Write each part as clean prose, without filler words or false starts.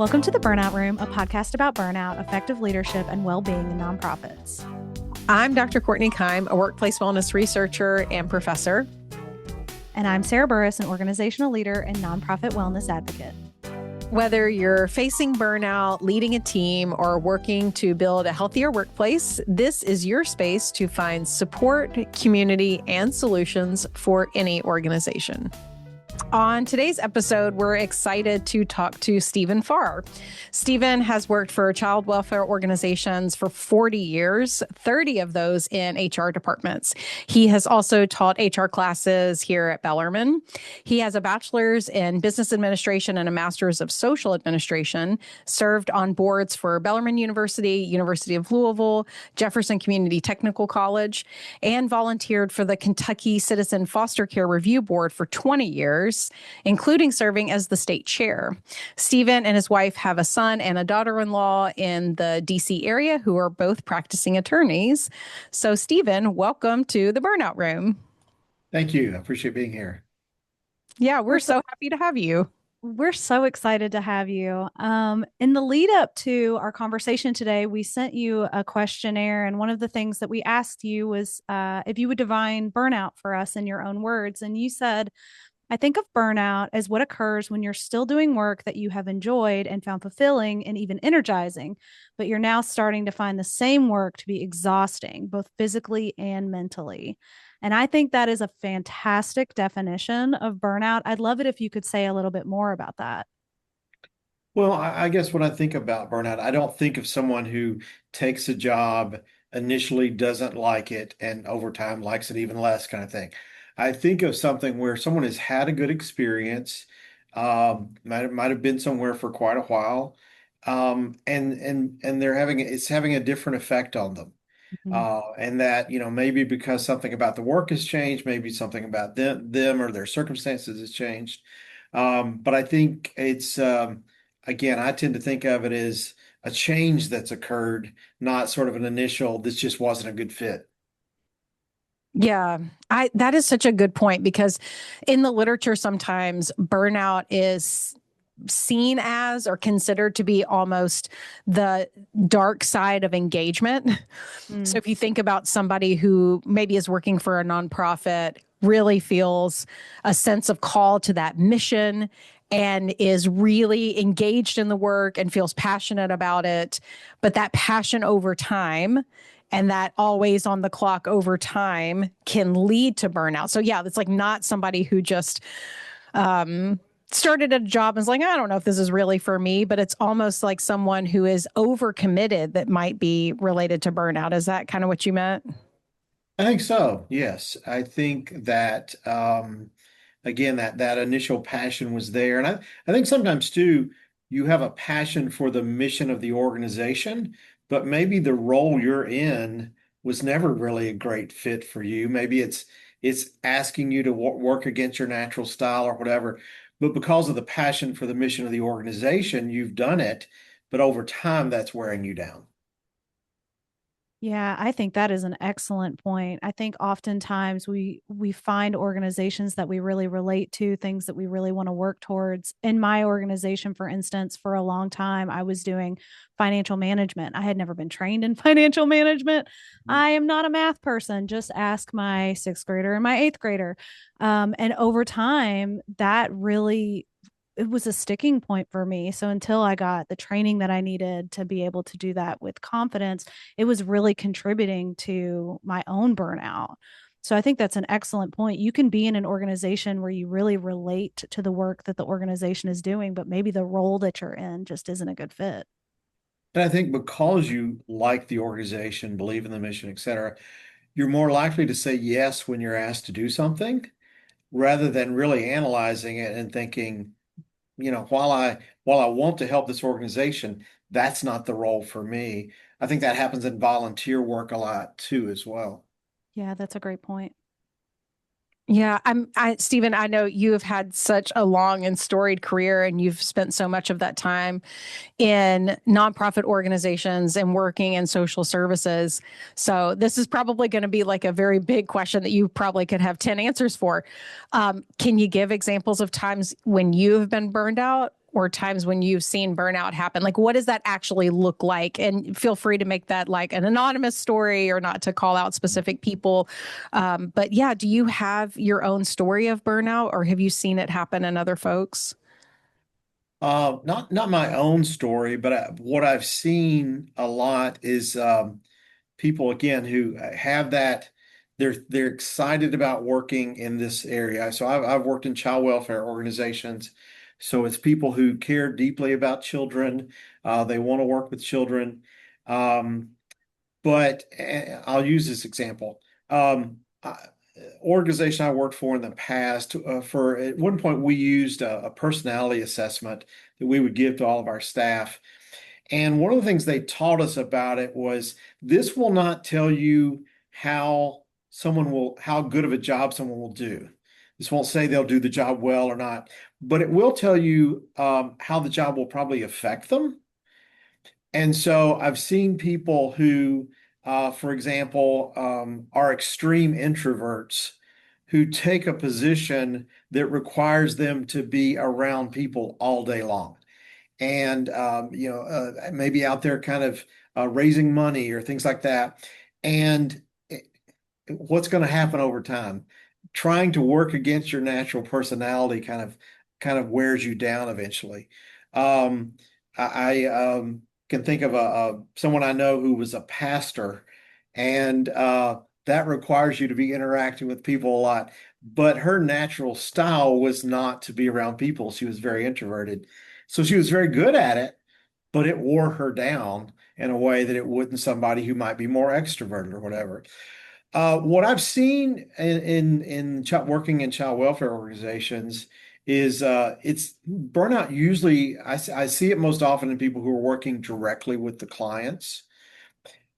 Welcome to the Burnout Room, a podcast about burnout, effective leadership, and well-being in nonprofits. I'm Dr. Courtney Keim, a workplace wellness researcher and professor. And I'm Sarah Burris, an organizational leader and nonprofit wellness advocate. Whether you're facing burnout, leading a team, or working to build a healthier workplace, this is your space to find support, community, and solutions for any organization. On today's episode, we're excited to talk to Stephen Farr. Stephen has worked for child welfare organizations for 40 years, 30 of those in HR departments. He has also taught HR classes here at Bellarmine. He has a bachelor's in business administration and a master's of social administration, served on boards for Bellarmine University, University of Louisville, Jefferson Community Technical College, and volunteered for the Kentucky Citizen Foster Care Review Board for 20 years, including serving as the state chair. Stephen and his wife have a son and a daughter-in-law in the DC area who are both practicing attorneys. So Stephen, welcome to the Burnout Room. Thank you. I appreciate being here. Yeah, we're so happy to have you. We're so excited to have you. In the lead up to our conversation today, we sent you a questionnaire. And one of the things that we asked you was if you would define burnout for us in your own words. And you said, I think of burnout as what occurs when you're still doing work that you have enjoyed and found fulfilling and even energizing, but you're now starting to find the same work to be exhausting, both physically and mentally. And I think that is a fantastic definition of burnout. I'd love it if you could say a little bit more about that. Well, I guess when I think about burnout, I don't think of someone who takes a job, initially doesn't like it, and over time likes it even less kind of thing. I think of something where someone has had a good experience, might have been somewhere for quite a while, and it's having a different effect on them. And that, maybe because something about the work has changed, maybe something about them or their circumstances has changed. But I think it's, again, I tend to think of it as a change that's occurred, not sort of an initial, this just wasn't a good fit. Yeah, that is such a good point, because in the literature, sometimes burnout is seen as or considered to be almost the dark side of engagement. So if you think about somebody who maybe is working for a nonprofit, really feels a sense of call to that mission and is really engaged in the work and feels passionate about it, but that passion over time and that always on the clock over time can lead to burnout. So yeah, it's like not somebody who just started a job and is like, I don't know if this is really for me, but it's almost like someone who is overcommitted that might be related to burnout. Is that kind of what you meant? I think so. Yes. I think that, again, that initial passion was there. And I think sometimes too, you have a passion for the mission of the organization, but maybe the role you're in was never really a great fit for you. Maybe it's asking you to work against your natural style or whatever. But because of the passion for the mission of the organization, you've done it. But over time, that's wearing you down. Yeah, I think that is an excellent point. I think oftentimes we find organizations that we really relate to, things that we really want to work towards. In my organization, for instance, for a long time, I was doing financial management. I had never been trained in financial management. I am not a math person. Just ask my sixth grader and my eighth grader. And over time, it was a sticking point for me. So until I got the training that I needed to be able to do that with confidence, it was really contributing to my own burnout. So I think that's an excellent point. You can be in an organization where you really relate to the work that the organization is doing, but maybe the role that you're in just isn't a good fit. And I think because you like the organization, believe in the mission, et cetera, you're more likely to say yes when you're asked to do something rather than really analyzing it and thinking, while I want to help this organization, that's not the role for me. I think that happens in volunteer work a lot too, as well. Yeah, that's a great point. Yeah, Stephen, I know you have had such a long and storied career, and you've spent so much of that time in nonprofit organizations and working in social services. So this is probably going to be like a very big question that you probably could have 10 answers for. Can you give examples of times when you have been burned out or times when you've seen burnout happen? Like, what does that actually look like? And feel free to make that like an anonymous story or not to call out specific people. But yeah, do you have your own story of burnout, or have you seen it happen in other folks? Not my own story, but what I've seen a lot is people again who have that they're excited about working in this area. So I've worked in child welfare organizations. So it's people who care deeply about children. They want to work with children. Um, but I'll use this example. Organization I worked for in the past, for at one point we used a personality assessment that we would give to all of our staff. And one of the things they taught us about it was this will not tell you how good of a job someone will do. This won't say they'll do the job well or not, but it will tell you how the job will probably affect them. And so I've seen people who, for example, are extreme introverts who take a position that requires them to be around people all day long and maybe out there kind of raising money or things like that. And what's going to happen over time? Trying to work against your natural personality kind of wears you down eventually. I can think of someone I know who was a pastor, and that requires you to be interacting with people a lot. But her natural style was not to be around people. She was very introverted. So she was very good at it, but it wore her down in a way that it wouldn't somebody who might be more extroverted or whatever. What I've seen working in child welfare organizations is it's burnout. Usually, I see it most often in people who are working directly with the clients.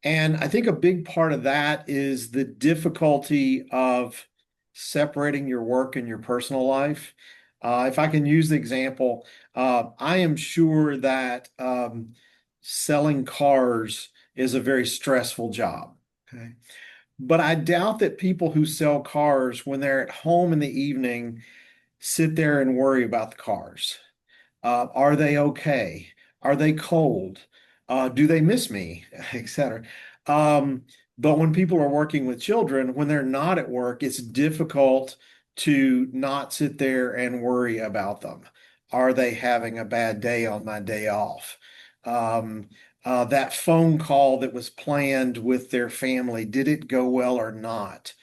And I think a big part of that is the difficulty of separating your work and your personal life. If I can use the example, I am sure that selling cars is a very stressful job. Okay. But I doubt that people who sell cars, when they're at home in the evening, sit there and worry about the cars. Are they okay? Are they cold? Do they miss me? Etc. Um, but when people are working with children, when they're not at work, it's difficult to not sit there and worry about them. Are they having a bad day on my day off? Um, that phone call that was planned with their family, did it go well or not?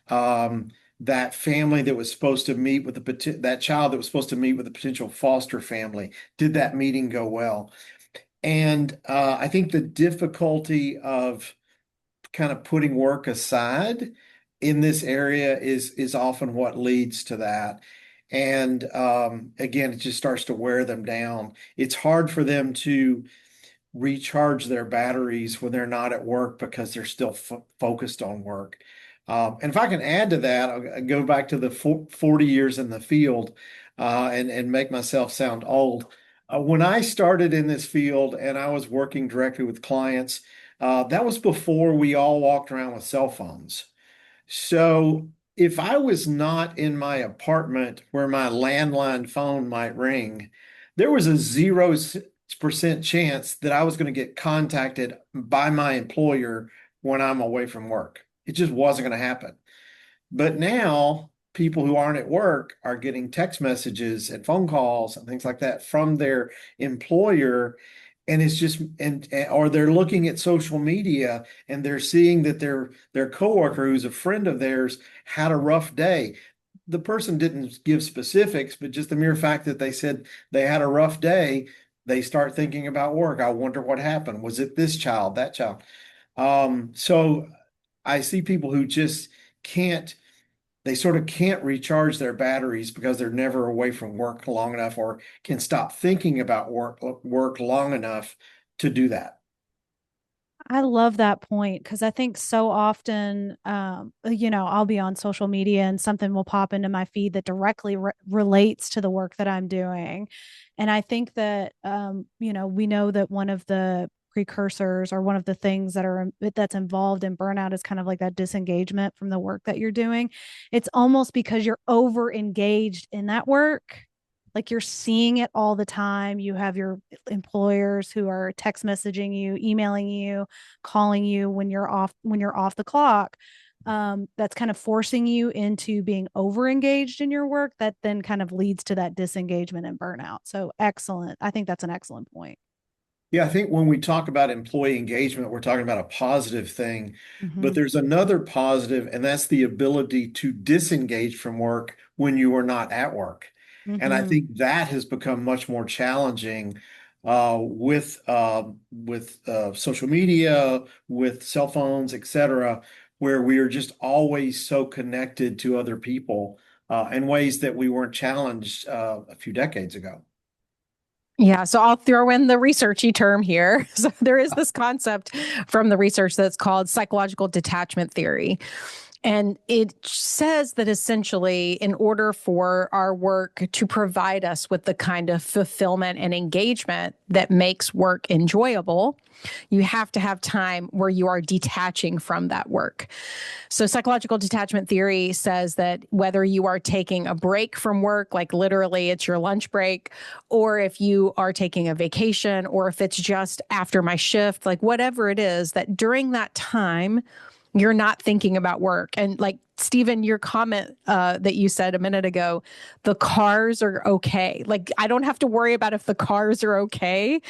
That family that was supposed to meet with that child that was supposed to meet with a potential foster family, did that meeting go well? And I think the difficulty of kind of putting work aside in this area is often what leads to that. And again, it just starts to wear them down. It's hard for them to recharge their batteries when they're not at work because they're still focused on work. And if I can add to that, I'll go back to the 40 years in the field and make myself sound old. When I started in this field and I was working directly with clients, that was before we all walked around with cell phones. So if I was not in my apartment where my landline phone might ring, there was a 0% chance that I was going to get contacted by my employer when I'm away from work. It just wasn't going to happen. But now people who aren't at work are getting text messages and phone calls and things like that from their employer. And it's just or they're looking at social media and they're seeing that their coworker who's a friend of theirs had a rough day. The person didn't give specifics, but just the mere fact that they said they had a rough day, they start thinking about work. I wonder what happened. Was it this child, that child? So I see people who just can't, they sort of can't recharge their batteries because they're never away from work long enough or can stop thinking about work long enough to do that. I love that point because I think so often, I'll be on social media and something will pop into my feed that directly relates to the work that I'm doing. And I think that, we know that one of the precursors or one of the things that's involved in burnout is kind of like that disengagement from the work that you're doing. It's almost because you're over engaged in that work Like you're seeing it all the time. You have your employers who are text messaging you, emailing you, calling you when you're off the clock. That's kind of forcing you into being over engaged in your work. That then kind of leads to that disengagement and burnout. So excellent. I think that's an excellent point. Yeah, I think when we talk about employee engagement, we're talking about a positive thing, but Mm-hmm. there's another positive, and that's the ability to disengage from work when you are not at work. And I Mm-hmm. think that has become much more challenging with social media, with cell phones, et cetera, where we are just always so connected to other people in ways that we weren't challenged a few decades ago. Yeah, so I'll throw in the researchy term here. So there is this concept from the research that's called psychological detachment theory. And it says that essentially, in order for our work to provide us with the kind of fulfillment and engagement that makes work enjoyable, you have to have time where you are detaching from that work. So, psychological detachment theory says that whether you are taking a break from work, like literally it's your lunch break, or if you are taking a vacation, or if it's just after my shift, like whatever it is, that during that time, you're not thinking about work. And like Stephen, your comment that you said a minute ago, the cars are okay. Like I don't have to worry about if the cars are okay,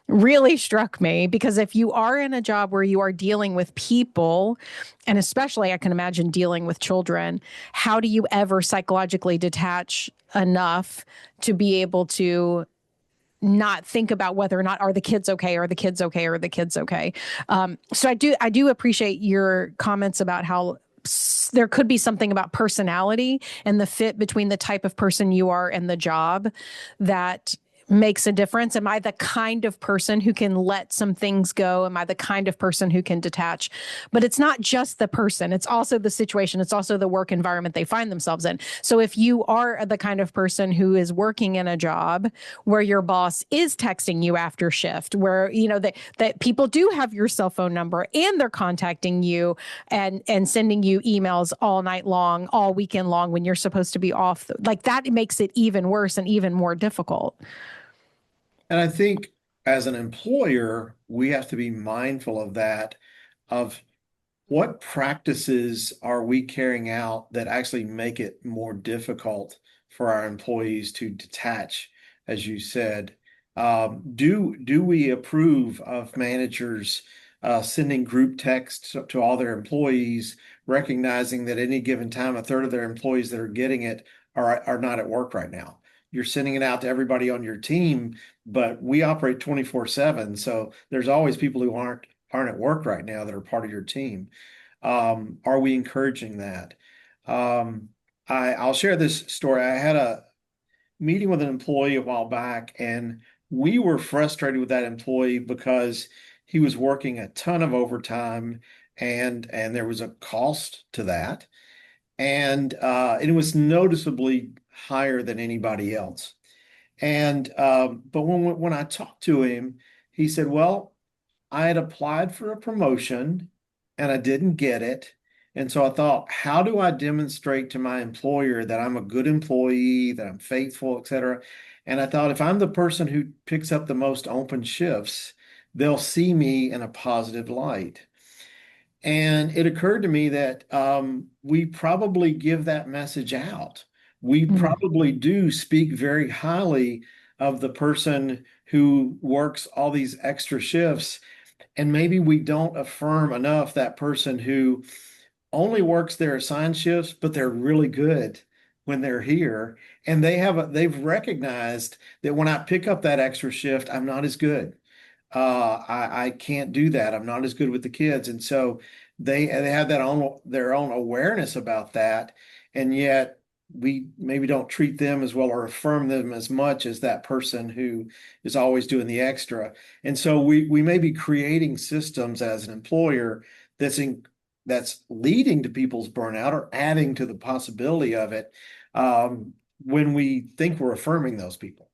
really struck me, because if you are in a job where you are dealing with people, and especially I can imagine dealing with children, how do you ever psychologically detach enough to be able to not think about whether or not are the kids okay, are the kids okay, are the kids okay. So I do appreciate your comments about how there could be something about personality and the fit between the type of person you are and the job that makes a difference. Am I the kind of person who can let some things go? Am I the kind of person who can detach? But it's not just the person, it's also the situation, it's also the work environment they find themselves in. So if you are the kind of person who is working in a job where your boss is texting you after shift, where you know that people do have your cell phone number and they're contacting you and sending you emails all night long, all weekend long when you're supposed to be off, like that makes it even worse and even more difficult. And I think as an employer, we have to be mindful of that, of what practices are we carrying out that actually make it more difficult for our employees to detach, as you said. Do we approve of managers sending group texts to all their employees, recognizing that any given time, a third of their employees that are getting it are not at work right now? You're sending it out to everybody on your team, but we operate 24/7. So there's always people who aren't at work right now that are part of your team. Are we encouraging that? Um, I'll share this story. I had a meeting with an employee a while back, and we were frustrated with that employee because he was working a ton of overtime, and there was a cost to that, and it was noticeably higher than anybody else. And but when I talked to him, he said, "Well, I had applied for a promotion and I didn't get it. And so I thought, how do I demonstrate to my employer that I'm a good employee, that I'm faithful, et cetera?" And I thought, if I'm the person who picks up the most open shifts, they'll see me in a positive light. And it occurred to me that we probably give that message out. We Mm. probably do speak very highly of the person who works all these extra shifts, and maybe we don't affirm enough that person who only works their assigned shifts, but they're really good when they're here. And they've recognized that when I pick up that extra shift, I'm not as good. I can't do that. I'm not as good with the kids. And so they have their own awareness about that. And yet we maybe don't treat them as well or affirm them as much as that person who is always doing the extra. And so we may be creating systems as an employer that's leading to people's burnout or adding to the possibility of it when we think we're affirming those people.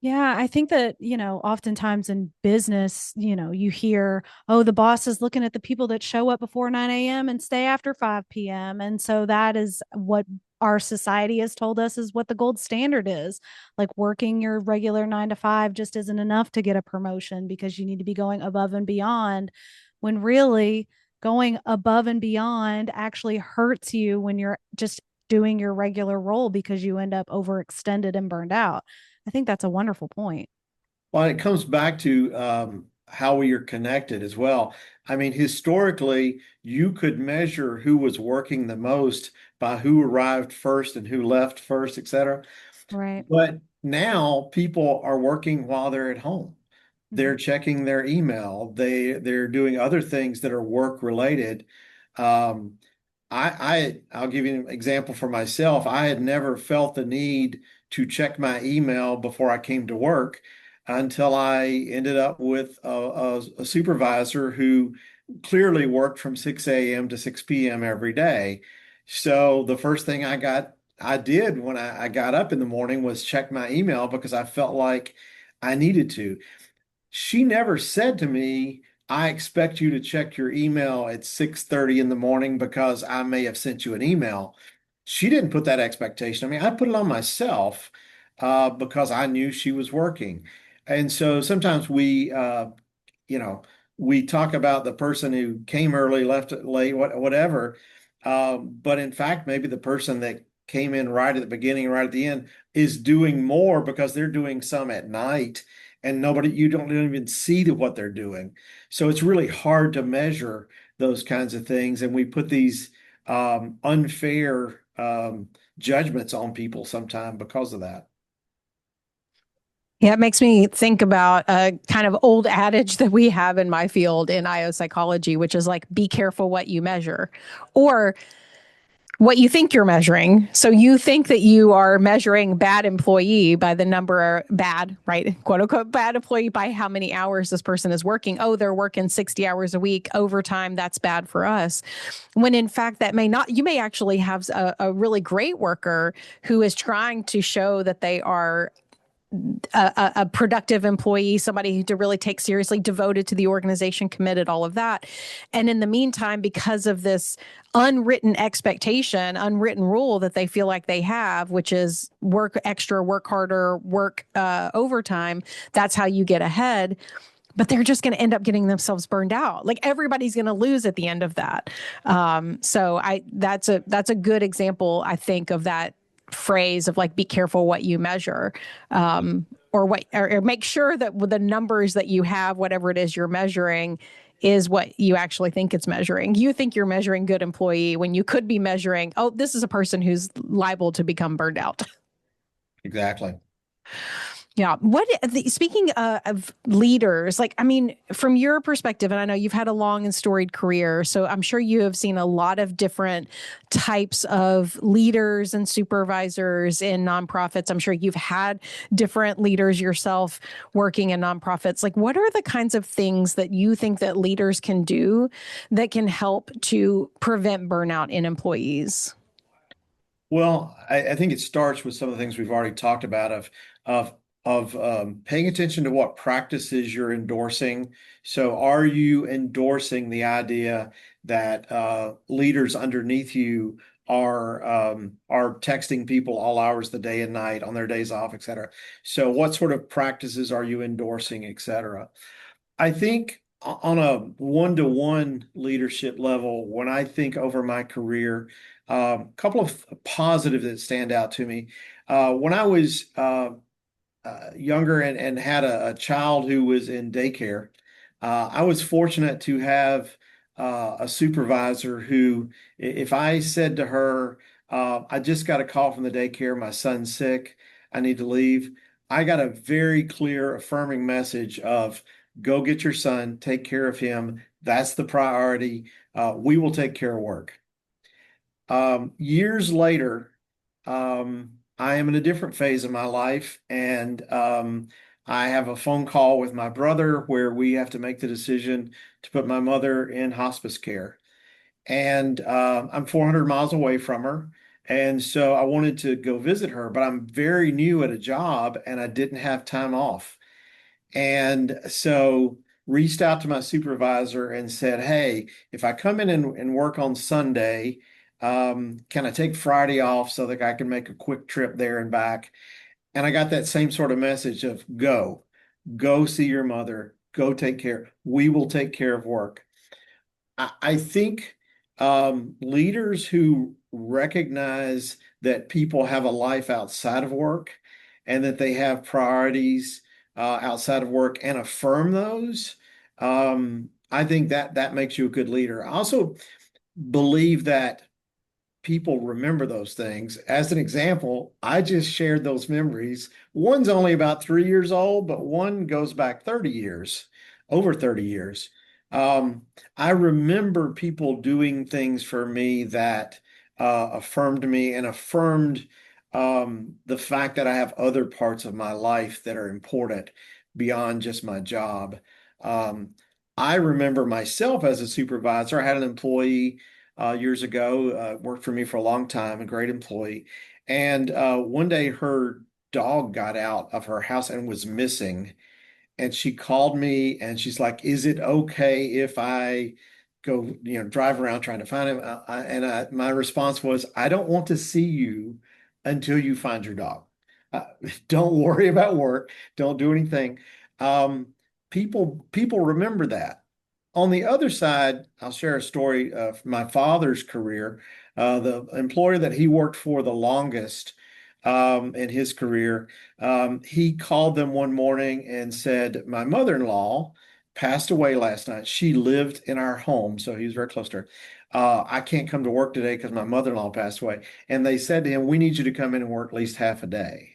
Yeah, I think that, oftentimes in business, you hear, oh, the boss is looking at the people that show up before 9 a.m. and stay after 5 p.m. And so that is what our society has told us is what the gold standard is. Like working your regular 9 to 5 just isn't enough to get a promotion because you need to be going above and beyond, when really going above and beyond actually hurts you when you're just doing your regular role because you end up overextended and burned out. I think that's a wonderful point. Well, it comes back to how we are connected as well. I mean, historically, you could measure who was working the most by who arrived first and who left first, et cetera. Right. But now people are working while they're at home. Mhm. They're checking their email. They're doing other things that are work related. Um, I'll give you an example for myself. I had never felt the need to check my email before I came to work until I ended up with a supervisor who clearly worked from 6 a.m. to 6 p.m. every day. So the first thing I did when I got up in the morning was check my email because I felt like I needed to. She never said to me, I expect you to check your email at 6:30 in the morning because I may have sent you an email. She didn't put that expectation. I mean, I put it on myself because I knew she was working. And so sometimes you know, we talk about the person who came early, left late, whatever. But in fact, maybe the person that came in right at the beginning, right at the end, is doing more because they're doing some at night, and you don't even see what they're doing. So it's really hard to measure those kinds of things, and we put these unfair judgments on people sometime because of that. Yeah, it makes me think about a kind of old adage that we have in my field in IO psychology, which is like, be careful what you measure or what you think you're measuring. So you think that you are measuring bad employee by the number bad, right? Quote unquote, bad employee by how many hours this person is working. Oh, they're working 60 hours a week overtime. That's bad for us. When in fact, that may not, you may actually have a really great worker who is trying to show that they are a productive employee, somebody to really take seriously, devoted to the organization, committed, all of that. And in the meantime, because of this unwritten expectation, unwritten rule that they feel like they have, which is work extra, work harder, work overtime, that's how you get ahead. But they're just going to end up getting themselves burned out. Like everybody's going to lose at the end of that. That's a good example, I think, of that phrase of like, be careful what you measure. Or make sure that with the numbers that you have, whatever it is you're measuring, is what you actually think it's measuring. You think you're measuring good employee when you could be measuring, oh, this is a person who's liable to become burned out. Exactly. Yeah. Speaking of leaders, like, I mean, from your perspective, and I know you've had a long and storied career, so I'm sure you have seen a lot of different types of leaders and supervisors in nonprofits. I'm sure you've had different leaders yourself working in nonprofits. Like, what are the kinds of things that you think that leaders can do that can help to prevent burnout in employees? Well, I think it starts with some of the things we've already talked about of paying attention to what practices you're endorsing. So, are you endorsing the idea that leaders underneath you are texting people all hours of the day and night on their days off, et cetera? So, what sort of practices are you endorsing, et cetera? I think on a one-to-one leadership level, when I think over my career, a couple of positives that stand out to me. When I was younger and had a child who was in daycare, I was fortunate to have a supervisor who, if I said to her, I just got a call from the daycare, my son's sick, I need to leave, I got a very clear, affirming message of, go get your son, take care of him. That's the priority. We will take care of work. Years later, I am in a different phase of my life, and I have a phone call with my brother where we have to make the decision to put my mother in hospice care. And I'm 400 miles away from her. And so I wanted to go visit her, but I'm very new at a job and I didn't have time off. And so reached out to my supervisor and said, hey, if I come in and work on Sunday, Can I take Friday off so that I can make a quick trip there and back? And I got that same sort of message of go see your mother, go take care. We will take care of work. I think leaders who recognize that people have a life outside of work and that they have priorities outside of work and affirm those, I think that that makes you a good leader. I also believe that people remember those things. As an example, I just shared those memories. One's only about 3 years old, but one goes back 30 years, over 30 years. I remember people doing things for me that affirmed me and affirmed the fact that I have other parts of my life that are important beyond just my job. Um, I remember myself as a supervisor. I had an employee years ago, worked for me for a long time, a great employee. And one day her dog got out of her house and was missing. And she called me and she's like, "Is it okay if I go, drive around trying to find him?" My response was, "I don't want to see you until you find your dog. Uh, don't worry about work. Don't do anything." Um, people remember that. On the other side, I'll share a story of my father's career. The employer that he worked for the longest in his career, he called them one morning and said, "My mother-in-law passed away last night. She lived in our home, so he was very close to her. I can't come to work today because my mother-in-law passed away." And they said to him, "We need you to come in and work at least half a day."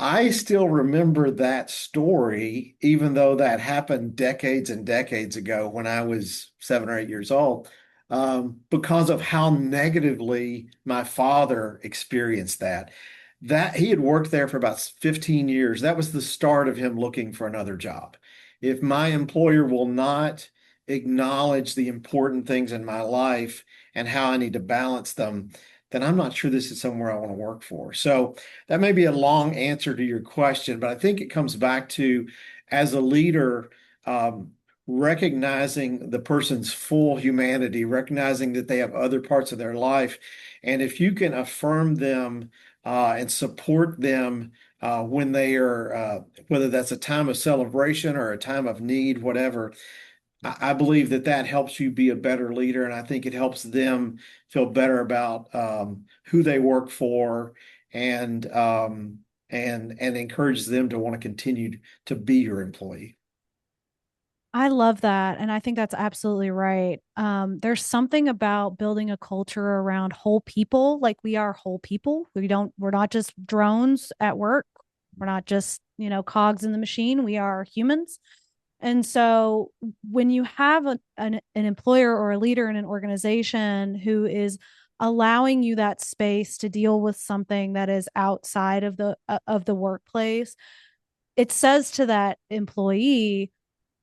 I still remember that story, even though that happened decades and decades ago when I was 7 or 8 years old, because of how negatively my father experienced that. That he had worked there for about 15 years. That was the start of him looking for another job. If my employer will not acknowledge the important things in my life and how I need to balance them, then I'm not sure this is somewhere I want to work for. So, that may be a long answer to your question, but I think it comes back to, as a leader, um, recognizing the person's full humanity, recognizing that they have other parts of their life. And if you can affirm them and support them when they are, whether that's a time of celebration or a time of need, whatever, I believe that that helps you be a better leader, and I think it helps them feel better about who they work for, and and encourages them to want to continue to be your employee. I love that. And I think that's absolutely right. There's something about building a culture around whole people. Like we are whole people. We're not just drones at work. We're not just, cogs in the machine. We are humans. And so when you have an employer or a leader in an organization who is allowing you that space to deal with something that is outside of the workplace, it says to that employee,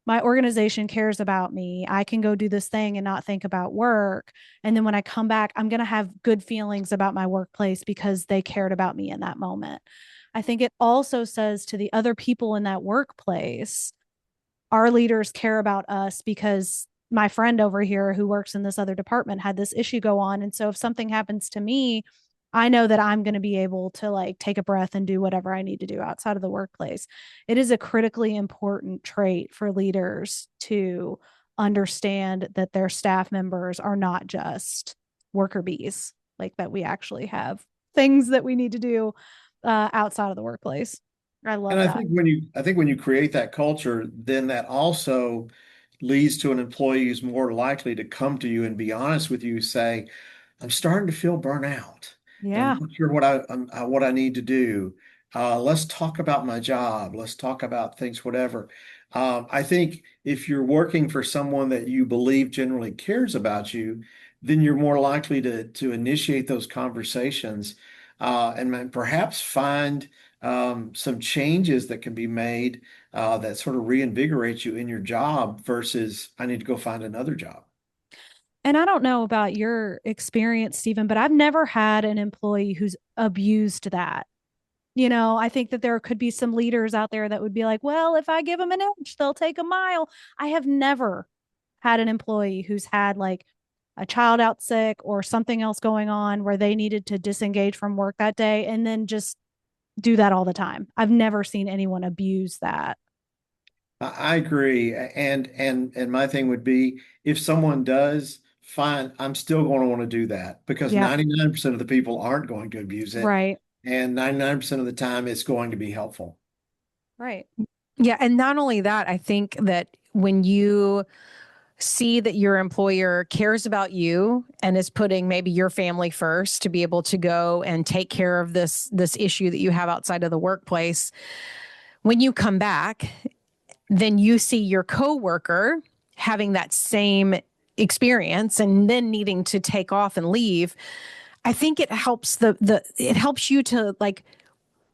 my organization cares about me. I can go do this thing and not think about work. And then when I come back, I'm going to have good feelings about my workplace because they cared about me in that moment. I think it also says to the other people in that workplace, our leaders care about us because my friend over here who works in this other department had this issue go on. And so if something happens to me, I know that I'm going to be able to like take a breath and do whatever I need to do outside of the workplace. It is a critically important trait for leaders to understand that their staff members are not just worker bees, like that we actually have things that we need to do outside of the workplace. I And love that. I think when you create that culture, then that also leads to an employee who's more likely to come to you and be honest with you, say, "I'm starting to feel burnout, and I'm Yeah. not sure what I need to do. Let's talk about my job. Let's talk about things, whatever." I think if you're working for someone that you believe generally cares about you, then you're more likely to initiate those conversations and perhaps find some changes that can be made that sort of reinvigorate you in your job versus "I need to go find another job." And I don't know about your experience, Stephen, but I've never had an employee who's abused that. I think that there could be some leaders out there that would be like, well, if I give them an inch, they'll take a mile. I have never had an employee who's had like a child out sick or something else going on where they needed to disengage from work that day and then just do that all the time. I've never seen anyone abuse that. I agree. And my thing would be if someone does, fine, I'm still going to want to do that because Yep. 99% of the people aren't going to abuse it. Right. And 99% of the time it's going to be helpful. Right. Yeah. And not only that, I think that when you see that your employer cares about you and is putting maybe your family first to be able to go and take care of this issue that you have outside of the workplace, when you come back, then you see your coworker having that same experience and then needing to take off and leave. I think it helps it helps you to like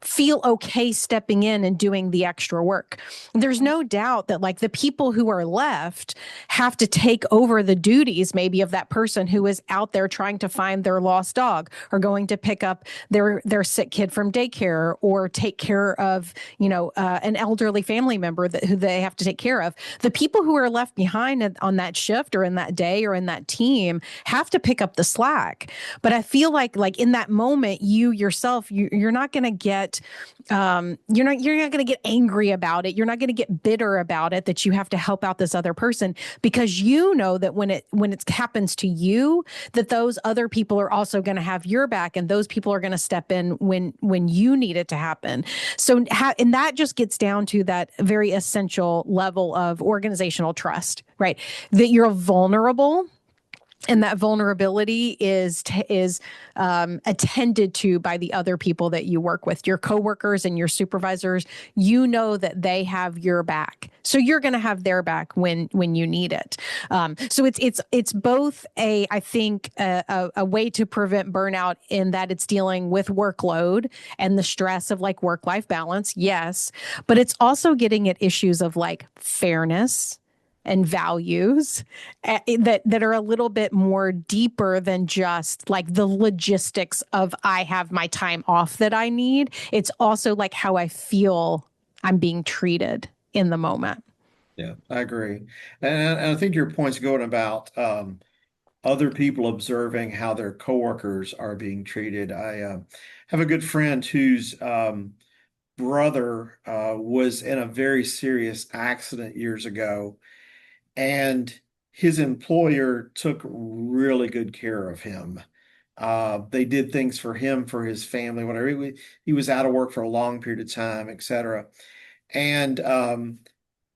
feel okay stepping in and doing the extra work. There's no doubt that like the people who are left have to take over the duties maybe of that person who is out there trying to find their lost dog or going to pick up their sick kid from daycare or take care of, an elderly family member who they have to take care of. The people who are left behind on that shift or in that day or in that team have to pick up the slack. But I feel like in that moment, you yourself, you're not going to get you're not going to get angry about it. You're not going to get bitter about it that you have to help out this other person because you know that when it happens to you, that those other people are also going to have your back and those people are going to step in when you need it to happen. So and that just gets down to that very essential level of organizational trust, right? That you're vulnerable and that vulnerability is attended to by the other people that you work with, your coworkers and your supervisors. You know that they have your back, so you're going to have their back when you need it. So it's both I think a way to prevent burnout in that it's dealing with workload and the stress of like work-life balance, yes, but it's also getting at issues of like fairness and values that are a little bit more deeper than just like the logistics of I have my time off that I need. It's also like how I feel I'm being treated in the moment. Yeah, I agree. And I think your point's going about other people observing how their coworkers are being treated. I have a good friend whose brother was in a very serious accident years ago, and his employer took really good care of him. They did things for him, for his family, whatever. He was out of work for a long period of time, etc. And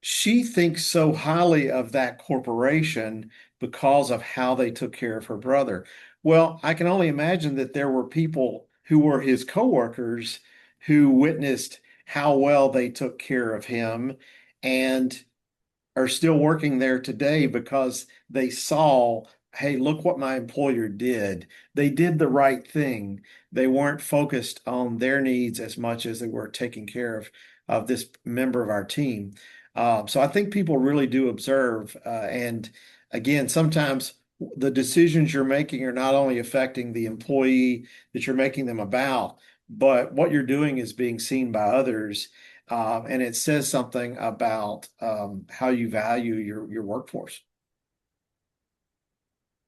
she thinks so highly of that corporation because of how they took care of her brother. Well, I can only imagine that there were people who were his coworkers who witnessed how well they took care of him and are still working there today because they saw, hey, look what my employer did. They did the right thing. They weren't focused on their needs as much as they were taking care of this member of our team. So I think people really do observe. And again, sometimes the decisions you're making are not only affecting the employee that you're making them about, but what you're doing is being seen by others. And it says something about how you value your workforce.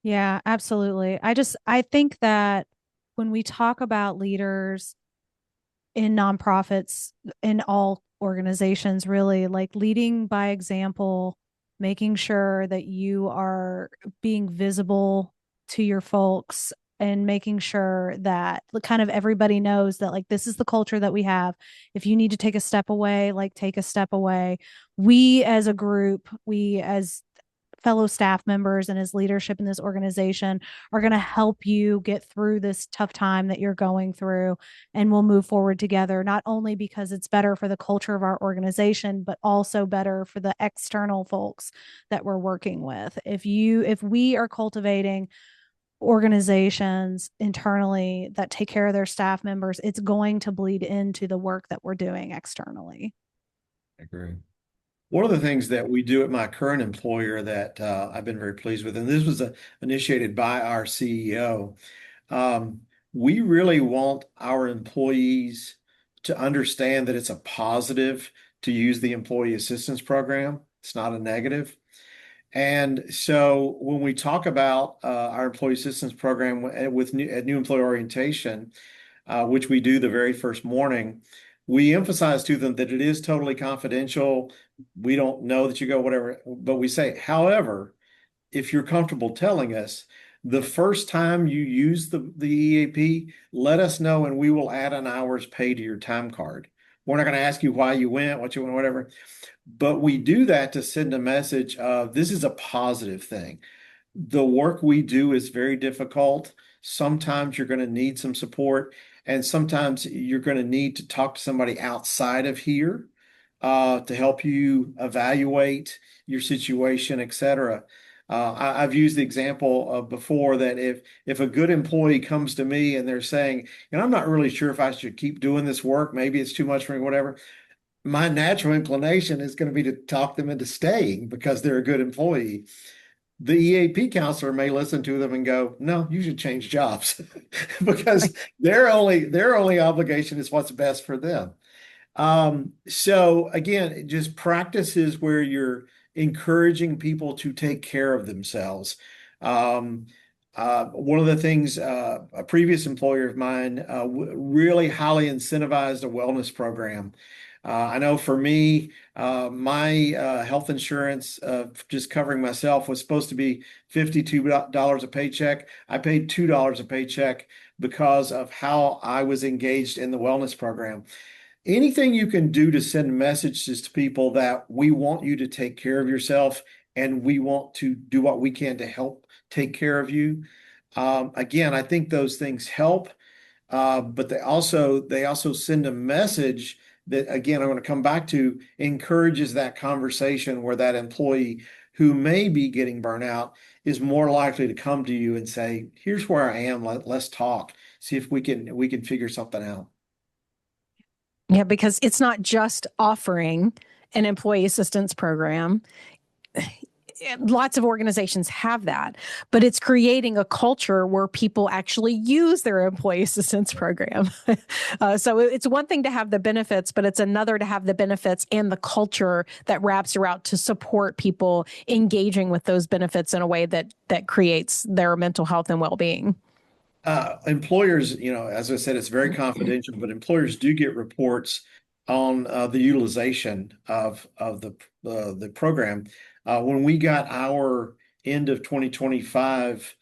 Yeah, absolutely. I think that when we talk about leaders in nonprofits, in all organizations, really, like leading by example, making sure that you are being visible to your folks and making sure that kind of everybody knows that like this is the culture that we have. If you need to take a step away, like take a step away. We as a group, we as fellow staff members and as leadership in this organization are going to help you get through this tough time that you're going through, and we'll move forward together, not only because it's better for the culture of our organization but also better for the external folks that we're working with. If we are cultivating organizations internally that take care of their staff members, it's going to bleed into the work that we're doing externally. I agree. One of the things that we do at my current employer that I've been very pleased with, and this was initiated by our CEO, we really want our employees to understand that it's a positive to use the employee assistance program. It's not a negative. And so when we talk about our employee assistance program with new employee orientation, which we do the very first morning, we emphasize to them that it is totally confidential. We don't know that you go whatever, but we say, however, if you're comfortable telling us the first time you use the EAP, let us know and we will add an hour's pay to your time card. We're not going to ask you why you went, what you went, whatever. But we do that to send a message of this is a positive thing. The work we do is very difficult. Sometimes you're going to need some support, and sometimes you're going to need to talk to somebody outside of here to help you evaluate your situation, et cetera. I've used the example of before that if a good employee comes to me and they're saying, I'm not really sure if I should keep doing this work, maybe it's too much for me, whatever, my natural inclination is going to be to talk them into staying because they're a good employee. The EAP counselor may listen to them and go, "No, you should change jobs," because their only obligation is what's best for them. So again, just practices where you're encouraging people to take care of themselves. Um, one of the things a previous employer of mine really highly incentivized a wellness program. I know for me, my health insurance, just covering myself, was supposed to be $52 a paycheck. I paid $2 a paycheck because of how I was engaged in the wellness program. Anything you can do to send messages to people that we want you to take care of yourself and we want to do what we can to help take care of you. Again, I think those things help, but they also send a message that, again, I'm going to come back to, encourages that conversation where that employee who may be getting burnout is more likely to come to you and say, "Here's where I am. Let's talk. See if we can figure something out." Yeah, because it's not just offering an employee assistance program. Lots of organizations have that, but it's creating a culture where people actually use their employee assistance program. So it's one thing to have the benefits, but it's another to have the benefits and the culture that wraps around to support people engaging with those benefits in a way that creates their mental health and well-being. Employers, as I said, it's very confidential, but employers do get reports on the utilization of the program. When we got our end of 2025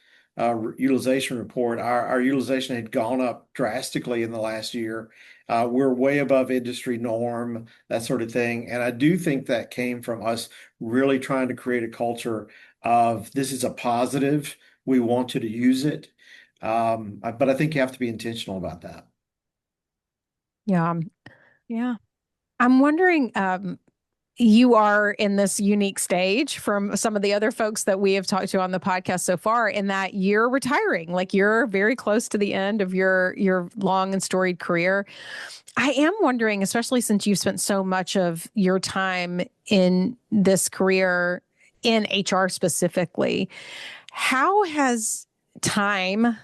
utilization report, our utilization had gone up drastically in the last year. We're way above industry norm, that sort of thing. And I do think that came from us really trying to create a culture of this is a positive. We want you to use it. But I think you have to be intentional about that. Yeah. Yeah. I'm wondering, you are in this unique stage from some of the other folks that we have talked to on the podcast so far, in that you're retiring, like you're very close to the end of your long and storied career. I am wondering, especially since you've spent so much of your time in this career in HR specifically, how has time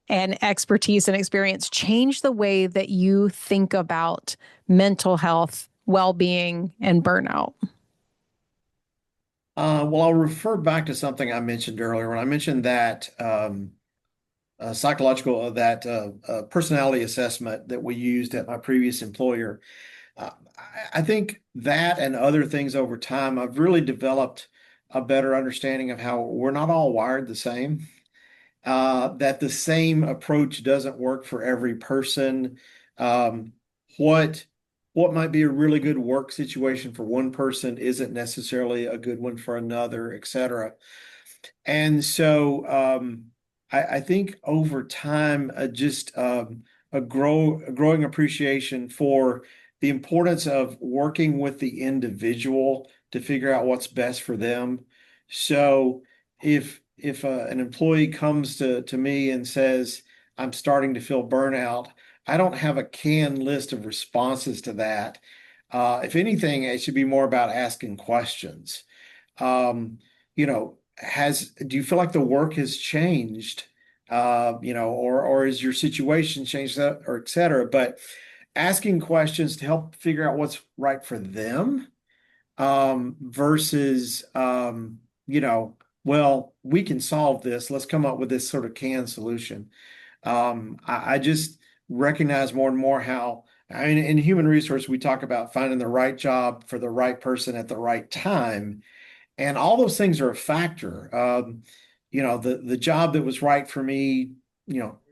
and expertise and experience change the way that you think about mental health, well-being, and burnout? Well, I'll refer back to something I mentioned earlier when I mentioned that psychological, that personality assessment that we used at my previous employer. Uh, I think that and other things over time, I've really developed a better understanding of how we're not all wired the same. That the same approach doesn't work for every person. Um, what what might be a really good work situation for one person isn't necessarily a good one for another, et cetera. And so I think over time, just a growing appreciation for the importance of working with the individual to figure out what's best for them. So if an employee comes to me and says, "I'm starting to feel burnout," I don't have a canned list of responses to that. If anything, it should be more about asking questions. Um, do you feel like the work has changed? Or is your situation changed, or et cetera? But asking questions to help figure out what's right for them, versus well, we can solve this. Let's come up with this sort of canned solution. I just recognize more and more how, I mean, in human resource, we talk about finding the right job for the right person at the right time. And all those things are a factor. The job that was right for me,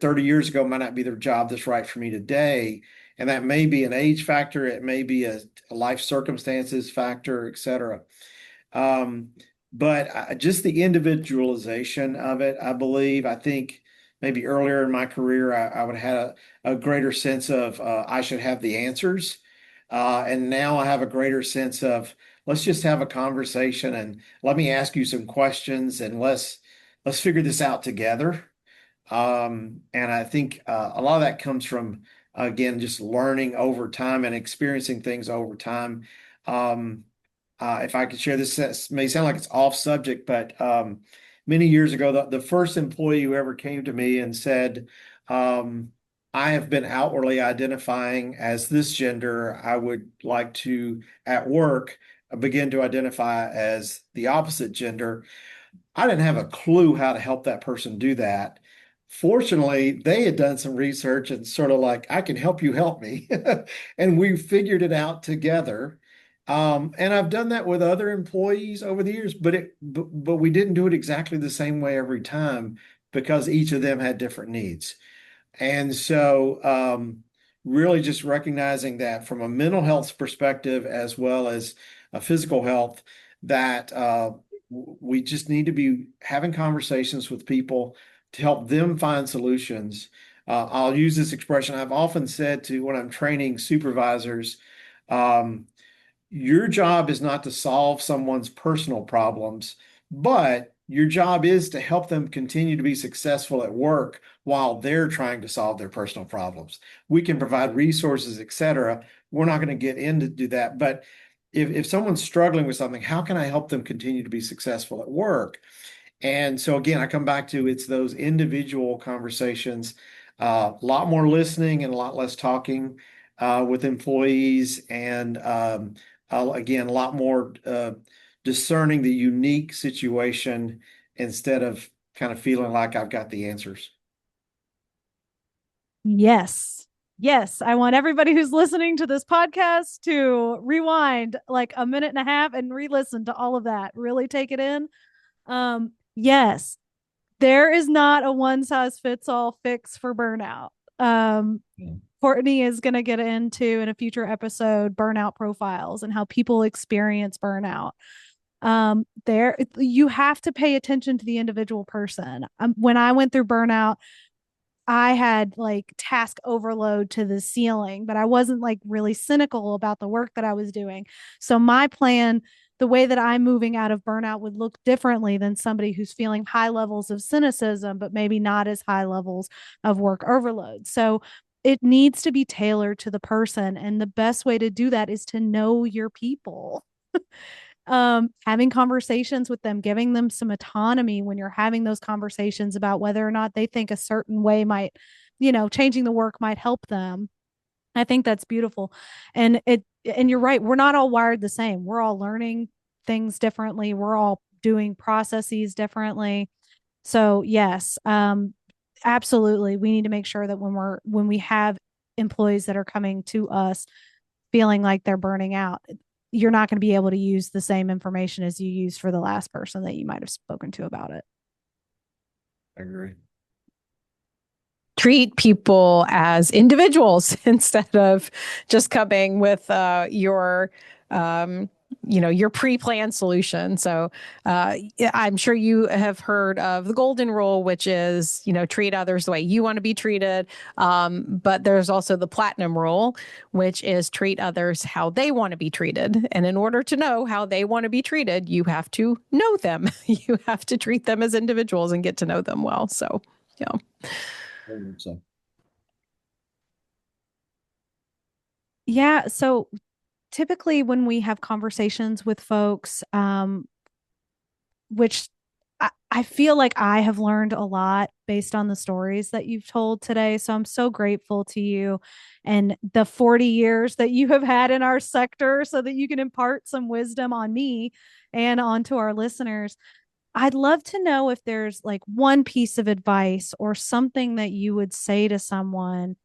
30 years ago might not be the job that's right for me today. And that may be an age factor, it may be a life circumstances factor, et cetera. Um, but just the individualization of it, I think maybe earlier in my career, I would have had a greater sense of I should have the answers. And now I have a greater sense of let's just have a conversation and let me ask you some questions and let's figure this out together. And I think a lot of that comes from, again, just learning over time and experiencing things over time. Um, if I could share this, this may sound like it's off subject, but many years ago, the first employee who ever came to me and said, I have been outwardly identifying as this gender. I would like to, at work, begin to identify as the opposite gender. I didn't have a clue how to help that person do that. Fortunately, they had done some research and sort of like, I can help you help me. And we figured it out together. And I've done that with other employees over the years, but we didn't do it exactly the same way every time because each of them had different needs. And so, really just recognizing that from a mental health perspective as well as a physical health, that we just need to be having conversations with people to help them find solutions. I'll use this expression. I've often said to when I'm training supervisors, um, your job is not to solve someone's personal problems, but your job is to help them continue to be successful at work while they're trying to solve their personal problems. We can provide resources, et cetera. We're not going to get into do that. But if someone's struggling with something, how can I help them continue to be successful at work? And so again, I come back to it's those individual conversations, a lot more listening and a lot less talking with employees, and again, a lot more discerning the unique situation instead of kind of feeling like I've got the answers. Yes. Yes. I want everybody who's listening to this podcast to rewind like a minute and a half and re-listen to all of that. Really take it in. Yes, there is not a one size fits all fix for burnout. Courtney is going to get into in a future episode burnout profiles and how people experience burnout. There you have to pay attention to the individual person. When I went through burnout, I had like task overload to the ceiling, but I wasn't like really cynical about the work that I was doing. So my plan, the way that I'm moving out of burnout would look differently than somebody who's feeling high levels of cynicism, but maybe not as high levels of work overload. So it needs to be tailored to the person. And the best way to do that is to know your people. Having conversations with them, giving them some autonomy when you're having those conversations about whether or not they think a certain way might, changing the work might help them. I think that's beautiful. And you're right, we're not all wired the same. We're all learning things differently. We're all doing processes differently. So yes, absolutely. We need to make sure that when we have employees that are coming to us feeling like they're burning out, you're not going to be able to use the same information as you used for the last person that you might have spoken to about it. I agree. Treat people as individuals instead of just coming with your pre-planned solution. So I'm sure you have heard of the golden rule, which is, treat others the way you want to be treated. But there's also the platinum rule, which is treat others how they want to be treated. And in order to know how they want to be treated, you have to know them. You have to treat them as individuals and get to know them well. So, yeah. So. Yeah. So typically when we have conversations with folks, which I feel like I have learned a lot based on the stories that you've told today. So I'm so grateful to you and the 40 years that you have had in our sector so that you can impart some wisdom on me and onto our listeners. I'd love to know if there's like one piece of advice or something that you would say to someone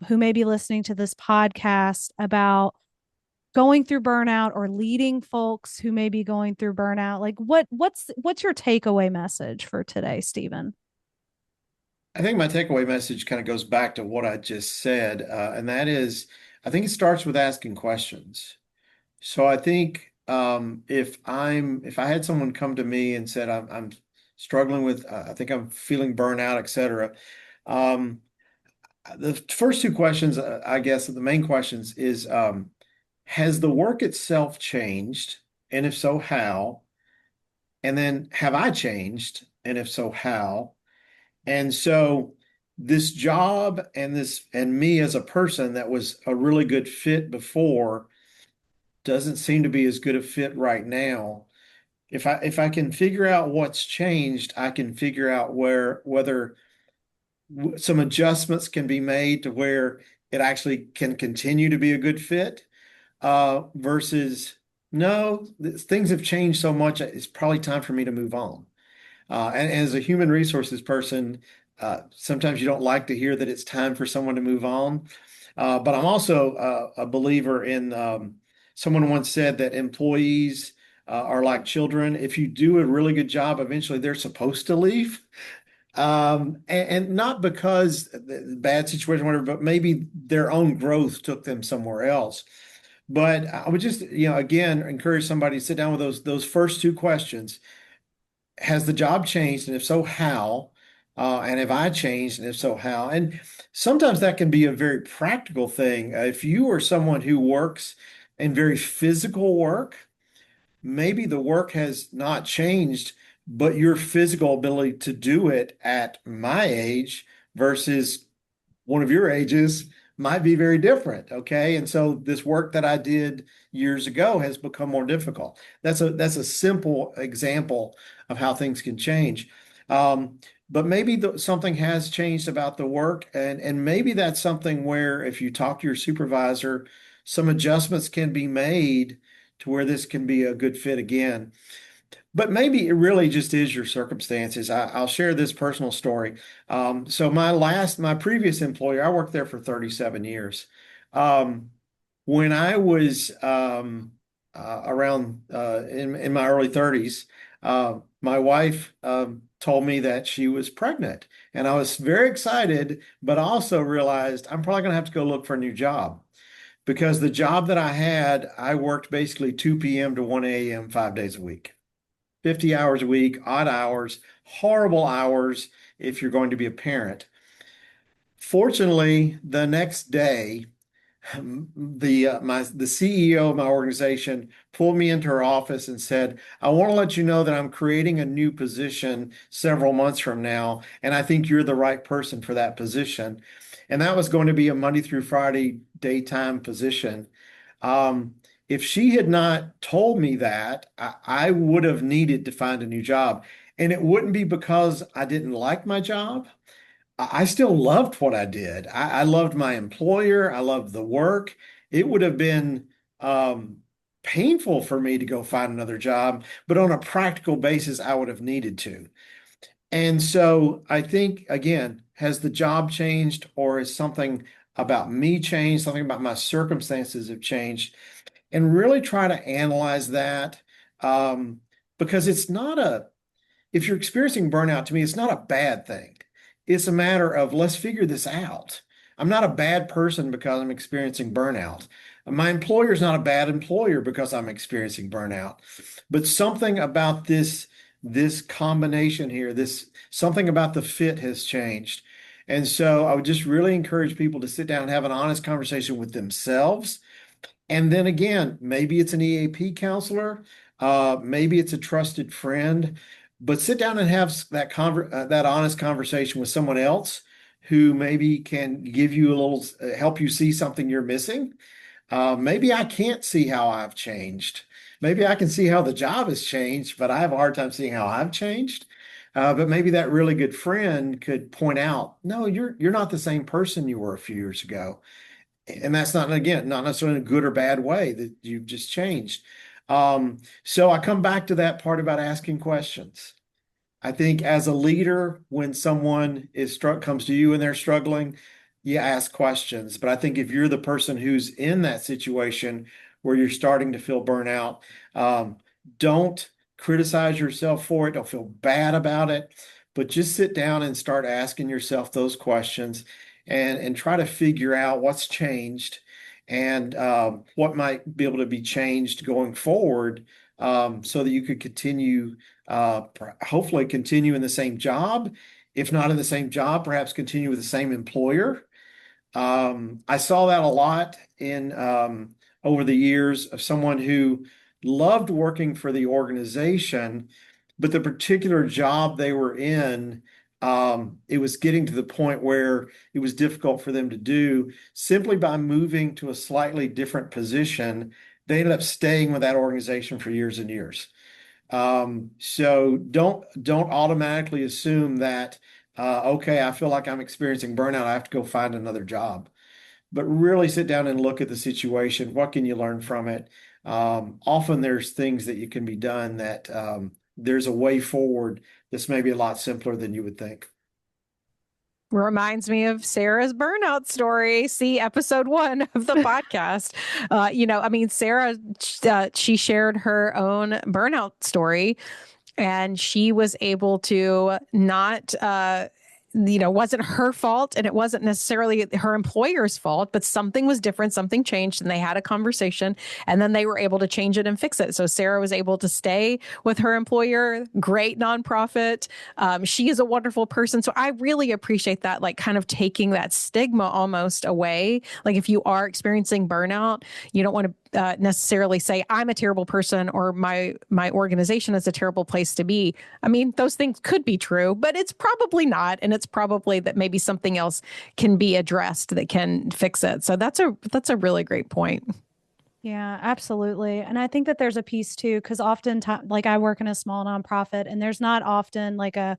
who may be listening to this podcast about going through burnout or leading folks who may be going through burnout. Like what's your takeaway message for today, Stephen? I think my takeaway message kind of goes back to what I just said, and that is, I think it starts with asking questions. So I think if I had someone come to me and said I'm struggling with I think I'm feeling burnout, etc. Um, the first two questions, I guess, the main questions is has the work itself changed, and if so, how? And then have I changed, and if so, how? And so this job and this and me as a person that was a really good fit before doesn't seem to be as good a fit right now. If I can figure out what's changed, I can figure out whether some adjustments can be made to where it actually can continue to be a good fit, versus no, things have changed so much, it's probably time for me to move on. And as a human resources person, sometimes you don't like to hear that it's time for someone to move on. But I'm also a believer in, someone once said that employees are like children. If you do a really good job, eventually they're supposed to leave. And not because the bad situation, whatever, but maybe their own growth took them somewhere else. But I would just, again, encourage somebody to sit down with those first two questions. Has the job changed? And if so, how? And have I changed? And if so, how? And sometimes that can be a very practical thing. If you are someone who works in very physical work, maybe the work has not changed, but your physical ability to do it at my age versus one of your ages might be very different. Okay. And so this work that I did years ago has become more difficult. That's a simple example of how things can change. But maybe something has changed about the work, and maybe that's something where if you talk to your supervisor, some adjustments can be made to where this can be a good fit again. But maybe it really just is your circumstances. I'll share this personal story. So my previous employer, I worked there for 37 years. Um, when I was around in my early 30s, my wife told me that she was pregnant, and I was very excited, but also realized I'm probably going to have to go look for a new job because the job that I had, I worked basically 2 p.m. to 1 a.m. 5 days a week. 50 hours a week, odd hours, horrible hours if you're going to be a parent. Fortunately, the next day, the CEO of my organization pulled me into her office and said, "I want to let you know that I'm creating a new position several months from now, and I think you're the right person for that position." And that was going to be a Monday through Friday daytime position. Um, if she had not told me that, I would have needed to find a new job. And it wouldn't be because I didn't like my job. I still loved what I did. I loved my employer. I loved the work. It would have been painful for me to go find another job, but on a practical basis, I would have needed to. And so I think, again, has the job changed, or is something about me changed? Something about my circumstances have changed? And really try to analyze that, um, because if you're experiencing burnout, to me, it's not a bad thing. It's a matter of let's figure this out. I'm not a bad person because I'm experiencing burnout. My employer is not a bad employer because I'm experiencing burnout. But something about this combination here, this something about the fit has changed. And so I would just really encourage people to sit down and have an honest conversation with themselves. And then again, maybe it's an EAP counselor, maybe it's a trusted friend, but sit down and have that honest conversation with someone else who maybe can give you a little, help you see something you're missing. Maybe I can't see how I've changed. Maybe I can see how the job has changed, but I have a hard time seeing how I've changed. But maybe that really good friend could point out, no, you're not the same person you were a few years ago. And that's not, again, not necessarily in a good or bad way, that you've just changed. So I come back to that part about asking questions. I think as a leader, when someone comes to you and they're struggling, you ask questions. But I think if you're the person who's in that situation where you're starting to feel burnout, um, don't criticize yourself for it. Don't feel bad about it, but just sit down and start asking yourself those questions and try to figure out what's changed and what might be able to be changed going forward, so that you could continue, hopefully continue in the same job. If not in the same job, perhaps continue with the same employer. I saw that a lot in over the years of someone who loved working for the organization, but the particular job they were in, it was getting to the point where it was difficult for them to do. Simply by moving to a slightly different position, they ended up staying with that organization for years and years. So don't automatically assume that, okay, I feel like I'm experiencing burnout, I have to go find another job. But really sit down and look at the situation. What can you learn from it? Often there's things that you can be done that, there's a way forward that's maybe a lot simpler than you would think. Reminds me of Sarah's burnout story. See episode 1 of the podcast. I mean, Sarah, she shared her own burnout story, and she was able to not wasn't her fault, and it wasn't necessarily her employer's fault, but something was different, something changed, and they had a conversation, and then they were able to change it and fix it. So Sarah was able to stay with her employer. Great nonprofit. She is a wonderful person. So I really appreciate that, like kind of taking that stigma almost away. Like if you are experiencing burnout, you don't want to necessarily say I'm a terrible person or my organization is a terrible place to be. I mean, those things could be true, but it's probably not, and it's probably that maybe something else can be addressed that can fix it. So that's a really great point. Yeah, absolutely. And I think that there's a piece too, because oftentimes, like I work in a small nonprofit, and there's not often like a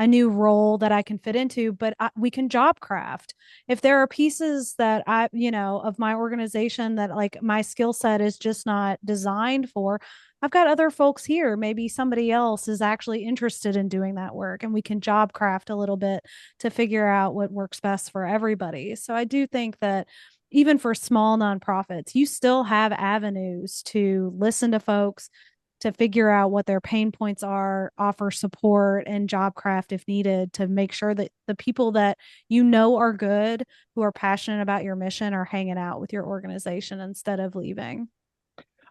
new role that I can fit into, but we can job craft. If there are pieces that of my organization that like my skill set is just not designed for, I've got other folks here. Maybe somebody else is actually interested in doing that work, and we can job craft a little bit to figure out what works best for everybody. So I do think that even for small nonprofits, you still have avenues to listen to folks, to figure out what their pain points are, offer support and job craft if needed, to make sure that the people that are good, who are passionate about your mission, are hanging out with your organization instead of leaving.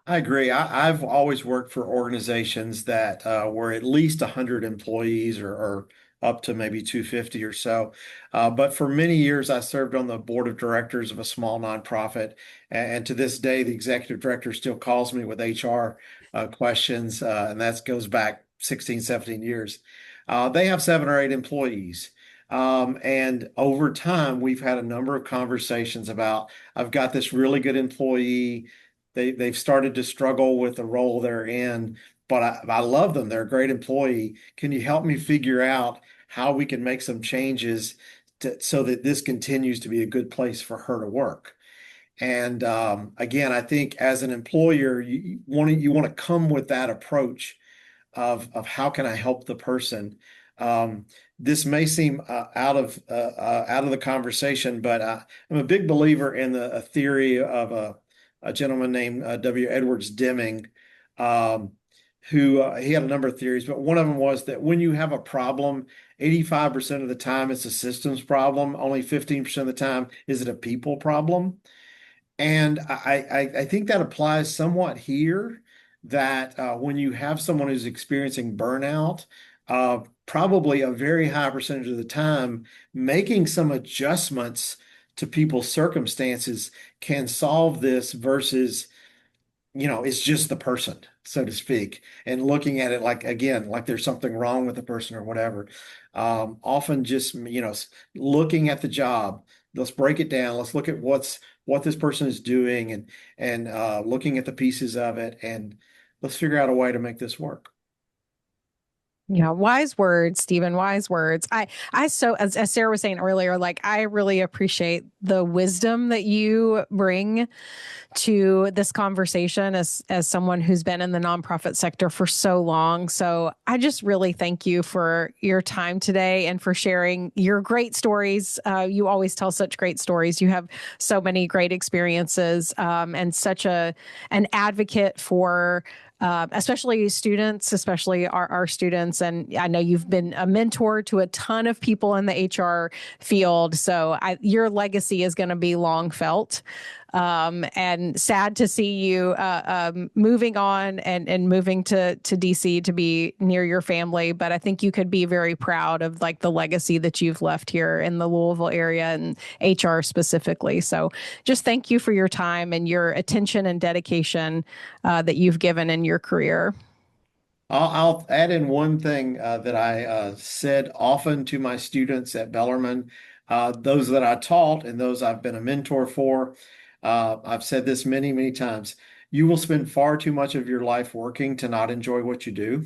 I agree. I've always worked for organizations that were at least 100 employees, or up to maybe 250 or so. But for many years, I served on the board of directors of a small nonprofit. And to this day, the executive director still calls me with HR questions, and that goes back 16, 17 years. They have 7 or 8 employees. And over time, we've had a number of conversations about, I've got this really good employee. They've started to struggle with the role they're in, but I love them. They're a great employee. Can you help me figure out how we can make some changes so that this continues to be a good place for her to work? And again, I think as an employer, you want to come with that approach of how can I help the person. This may seem out of the conversation, but I'm a big believer in a theory of a gentleman named W. Edwards Deming, um, who he had a number of theories, but one of them was that when you have a problem, 85% of the time it's a systems problem. Only 15% of the time is it a people problem. And I think that applies somewhat here, that when you have someone who's experiencing burnout, probably a very high percentage of the time, making some adjustments to people's circumstances can solve this versus, it's just the person, so to speak, and looking at it like, again, like there's something wrong with the person or whatever. Often just, looking at the job, let's break it down. Let's look at what this person is doing, and looking at the pieces of it, and let's figure out a way to make this work. Yeah, wise words, Stephen, wise words. As Sarah was saying earlier, like I really appreciate the wisdom that you bring to this conversation as someone who's been in the nonprofit sector for so long. So I just really thank you for your time today and for sharing your great stories. You always tell such great stories. You have so many great experiences, and such an advocate for especially students, especially our students. And I know you've been a mentor to a ton of people in the HR field. So your legacy is going to be long felt. And sad to see you moving on and moving to DC to be near your family. But I think you could be very proud of like the legacy that you've left here in the Louisville area and HR specifically. So just thank you for your time and your attention and dedication that you've given in your career. I'll add in one thing that I said often to my students at Bellarmine, those that I taught and those I've been a mentor for. I've said this many, many times. You will spend far too much of your life working to not enjoy what you do.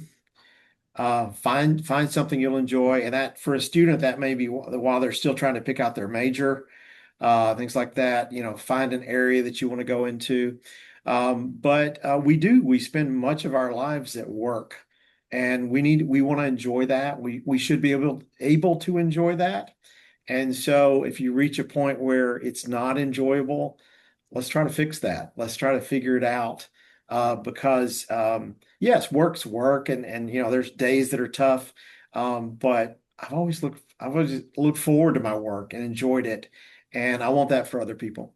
Find something you'll enjoy, and that for a student that may be while they're still trying to pick out their major, things like that. Find an area that you want to go into. But we spend much of our lives at work, and we want to enjoy that. We should be able to enjoy that. And so if you reach a point where it's not enjoyable, let's try to fix that. Let's try to figure it out. Because yes, work's work, and there's days that are tough. But I've always looked forward to my work and enjoyed it. And I want that for other people.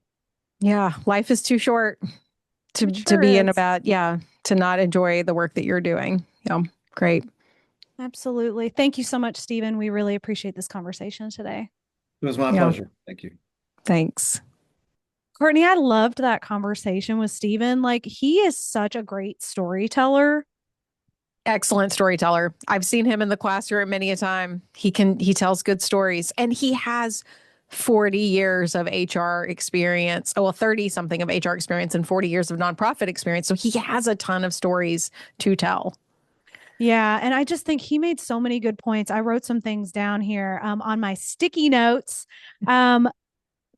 Yeah, life is too short It to sure be in a is. bad, yeah, to not enjoy the work that you're doing. Yeah, great. Absolutely. Thank you so much, Stephen. We really appreciate this conversation today. It was my Yeah, pleasure. Thank you. thanks. Courtney, I loved that conversation with Stephen. Like, he is such a great storyteller. Excellent storyteller. I've seen him in the classroom many a time. He tells good stories and he has 40 years of HR experience. Oh, well, 30 something of HR experience and 40 years of nonprofit experience. So he has a ton of stories to tell. Yeah. And I just think he made so many good points. I wrote some things down here on my sticky notes. Um,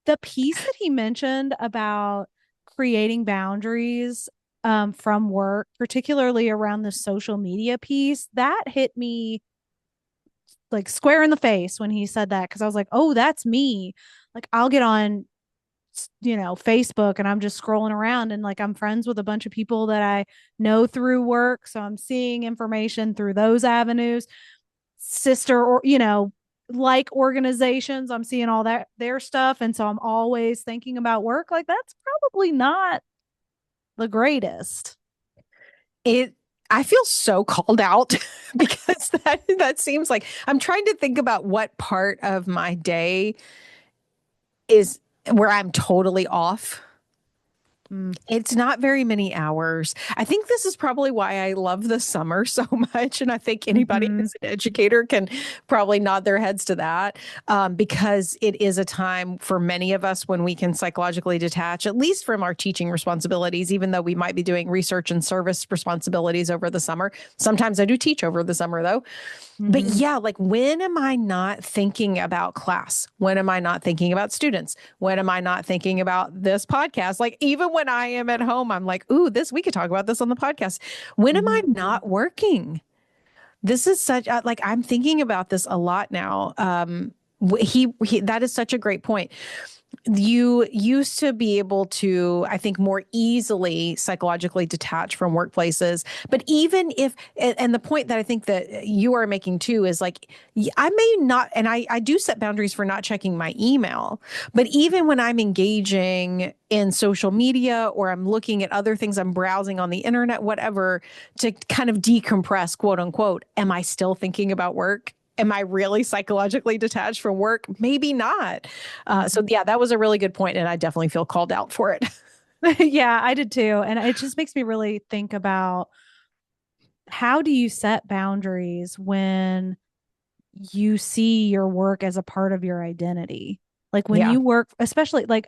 the piece that he mentioned about creating boundaries from work, particularly around the social media piece, that hit me like square in the face when he said that because I was like, oh, that's me. Like, I'll get on, Facebook and I'm just scrolling around and like I'm friends with a bunch of people that I know through work. So I'm seeing information through those avenues, sister or, like organizations. I'm seeing all that their stuff. And so I'm always thinking about work. Like, that's probably not the greatest. It I feel so called out because that seems like I'm trying to think about what part of my day is where I'm totally off. Mm, It's not very many hours. I think this is probably why I love the summer so much. And I think anybody mm-hmm, who's an educator can probably nod their heads to that, because it is a time for many of us when we can psychologically detach, at least from our teaching responsibilities, even though we might be doing research and service responsibilities over the summer. Sometimes I do teach over the summer, though. But mm-hmm, yeah, like when am I not thinking about class? When am I not thinking about students? When am I not thinking about this podcast? Like even when I am at home, I'm like, ooh, we could talk about this on the podcast. When am I mm-hmm. not working? This is such like I'm thinking about this a lot now. He that is such a great point. You used to be able to, I think, more easily psychologically detach from workplaces. But even if, and the point that I think that you are making too is like, I may not, and I do set boundaries for not checking my email. But even when I'm engaging in social media or I'm looking at other things, I'm browsing on the internet, whatever, to kind of decompress, quote unquote, am I still thinking about work? Am I really psychologically detached from work? Maybe not. So Mm-hmm. yeah, that was a really good point, and I definitely feel called out for it. Yeah, I did too. And it just makes me really think about how do you set boundaries when you see your work as a part of your identity? Like when Yeah. you work, especially like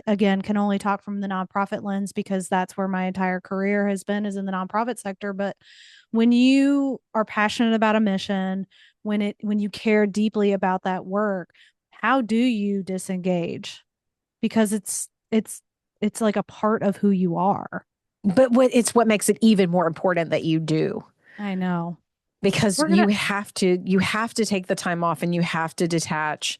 again can only talk from the nonprofit lens because that's where my entire career has been is in the nonprofit sector. But when you are passionate about a mission, when you care deeply about that work, how do you disengage? Because it's like a part of who you are. But it's what makes it even more important that you do, I know. because We're gonna you have to take the time off and you have to detach.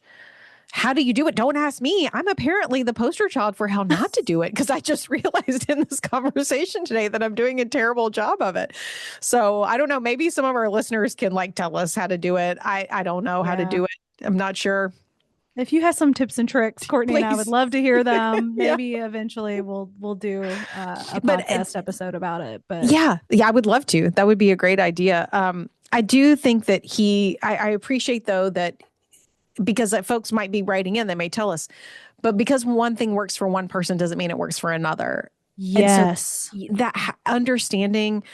How do you do it? Don't ask me. I'm apparently the poster child for how not to do it, because I just realized in this conversation today that I'm doing a terrible job of it. So I don't know. Maybe some of our listeners can like tell us how to do it. I don't know how to yeah. do it. I'm not sure. If you have some tips and tricks, Courtney and I would Please. love to hear them. Yeah. Maybe eventually we'll do a But podcast episode about it. But yeah, yeah, I would love to. That would be a great idea. I do think that I appreciate though that, because folks might be writing in, they may tell us, but because one thing works for one person doesn't mean it works for another. And so yes. that understanding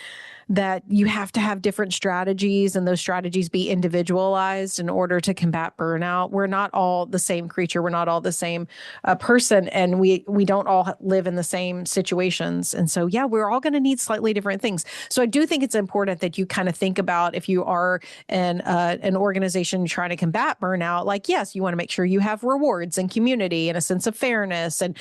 that you have to have different strategies and those strategies be individualized in order to combat burnout. We're not all the same creature. We're not all the same person, and we don't all live in the same situations. And so, yeah, we're all going to need slightly different things. So I do think it's important that you kind of think about, if you are an organization trying to combat burnout, like, yes, you want to make sure you have rewards and community and a sense of fairness and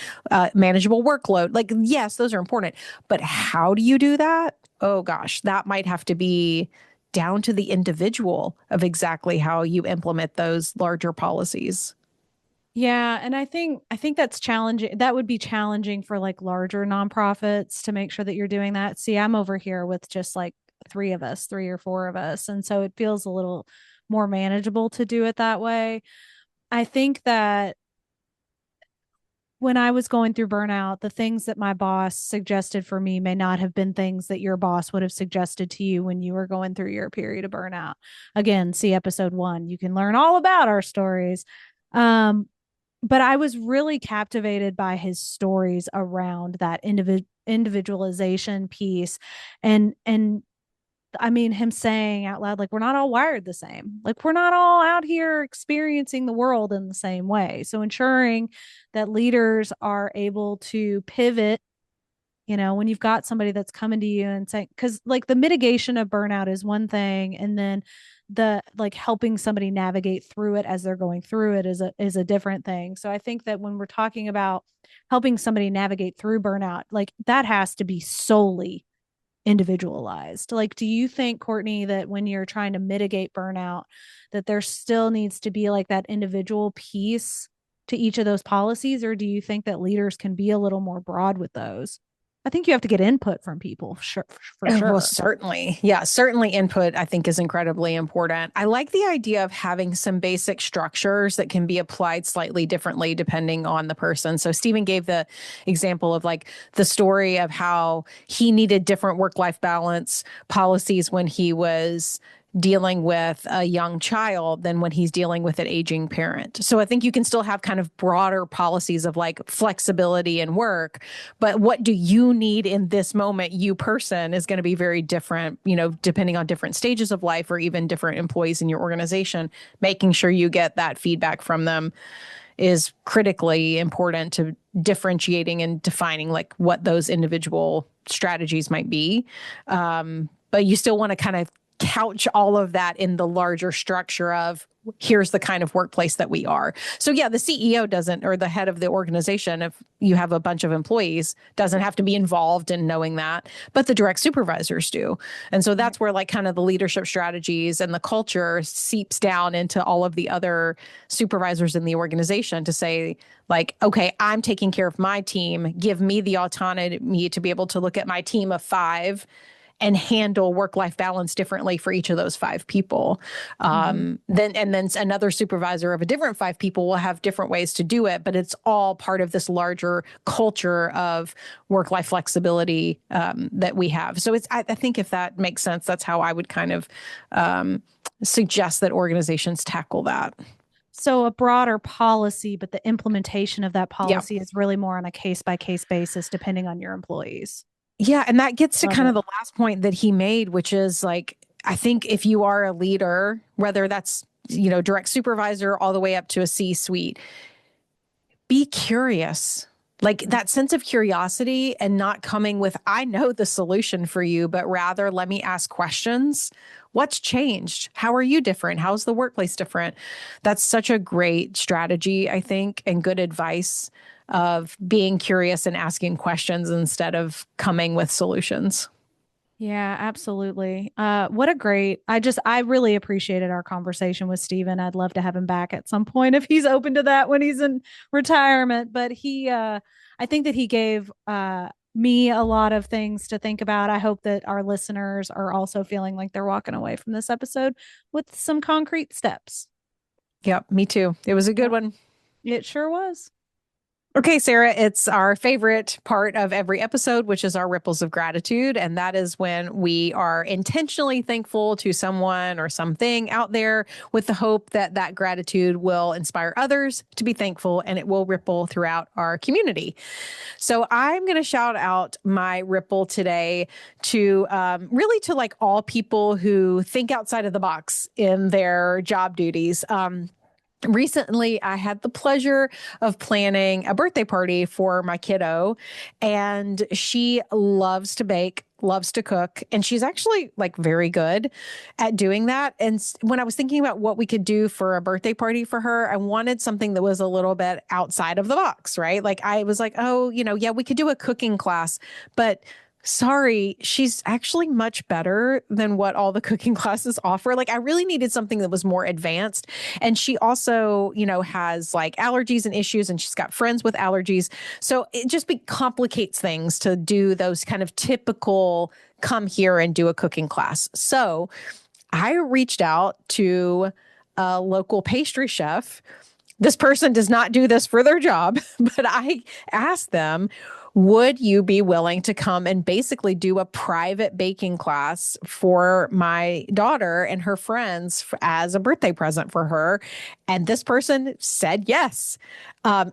manageable workload. Like, yes, those are important. But how do you do that? Oh gosh, that might have to be down to the individual of exactly how you implement those larger policies. Yeah, and I think that's challenging. That would be challenging for like larger nonprofits to make sure that you're doing that. See, I'm over here with just like three of us, three or four of us, and so it feels a little more manageable to do it that way. I think that when I was going through burnout, the things that my boss suggested for me may not have been things that your boss would have suggested to you when you were going through your period of burnout. Again, see episode 1. You can learn all about our stories. Um, but I was really captivated by his stories around that individualization piece and I mean, him saying out loud, like, we're not all wired the same. Like, we're not all out here experiencing the world in the same way. So, ensuring that leaders are able to pivot, when you've got somebody that's coming to you and saying, because like the mitigation of burnout is one thing. And then the like helping somebody navigate through it as they're going through it is a different thing. So, I think that when we're talking about helping somebody navigate through burnout, like that has to be solely individualized. Like, do you think, Courtney, that when you're trying to mitigate burnout, that there still needs to be like that individual piece to each of those policies, or do you think that leaders can be a little more broad with those? I think you have to get input from people, sure, for Well, sure. certainly. Yeah, certainly input, I think, is incredibly important. I like the idea of having some basic structures that can be applied slightly differently depending on the person. So, Stephen gave the example of like the story of how he needed different work life balance policies when he was dealing with a young child than when he's dealing with an aging parent. So I think you can still have kind of broader policies of like flexibility and work, but what do you need in this moment, you person, is going to be very different, depending on different stages of life or even different employees in your organization. Making sure you get that feedback from them is critically important to differentiating and defining like what those individual strategies might be. But you still want to kind of couch all of that in the larger structure of here's the kind of workplace that we are. So yeah, the CEO doesn't, or the head of the organization, if you have a bunch of employees, doesn't have to be involved in knowing that, but the direct supervisors do. And so Right. that's where like kind of the leadership strategies and the culture seeps down into all of the other supervisors in the organization to say like, okay, I'm taking care of my team. Give me the autonomy to be able to look at my team of 5 and handle work-life balance differently for each of those 5 people. Mm-hmm. Then another supervisor of a different 5 people will have different ways to do it, but it's all part of this larger culture of work-life flexibility that we have. So I think if that makes sense, that's how I would kind of suggest that organizations tackle that. So a broader policy, but the implementation of that Yeah. policy is really more on a case by case basis, depending on your employees. Yeah. And that gets to Love kind of it. the last point that he made, which is like, I think if you are a leader, whether that's, direct supervisor all the way up to a C suite, be curious. Like that sense of curiosity and not coming with, I know the solution for you, but rather let me ask questions. What's changed? How are you different? How's the workplace different? That's such a great strategy, I think, and good advice of being curious and asking questions instead of coming with solutions. Yeah, absolutely. What a great, I really appreciated our conversation with Steven. I'd love to have him back at some point if he's open to that when he's in retirement. But I think that he gave, me a lot of things to think about. I hope that our listeners are also feeling like they're walking away from this episode with some concrete steps. Yep, me too. It was a good Yep, one. it sure was. Okay, Sarah, it's our favorite part of every episode, which is our ripples of gratitude. And that is when we are intentionally thankful to someone or something out there with the hope that that gratitude will inspire others to be thankful and it will ripple throughout our community. So I'm going to shout out my ripple today to really to like all people who think outside of the box in their job duties. Recently, I had the pleasure of planning a birthday party for my kiddo, and she loves to bake, loves to cook, and she's actually like very good at doing that. And when I was thinking about what we could do for a birthday party for her, I wanted something that was a little bit outside of the box, right? Like I was like, oh, yeah, we could do a cooking class, but sorry, she's actually much better than what all the cooking classes offer. Like I really needed something that was more advanced. And she also, has like allergies and issues and she's got friends with allergies. So it just complicates things to do those kind of typical come here and do a cooking class. So I reached out to a local pastry chef. This person does not do this for their job, but I asked them, would you be willing to come and basically do a private baking class for my daughter and her friends as a birthday present for her? And this person said yes.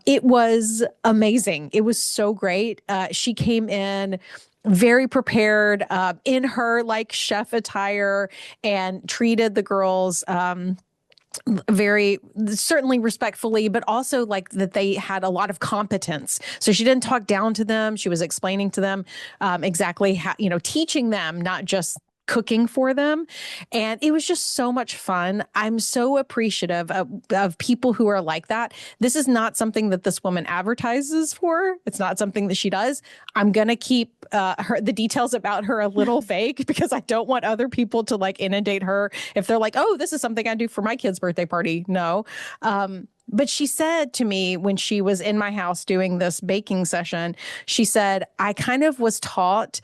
It was amazing. It was so great. She came in very prepared in her like chef attire and treated the girls very certainly respectfully, but also like that they had a lot of competence. So she didn't talk down to them. She was explaining to them exactly how, teaching them, not just cooking for them. And it was just so much fun. I'm so appreciative of people who are like that. This is not something that this woman advertises for. It's not something that she does. I'm going to keep the details about her a little vague because I don't want other people to like inundate her if they're like, oh, this is something I do for my kid's birthday party. No. But she said to me when she was in my house doing this baking session, she said, I kind of was taught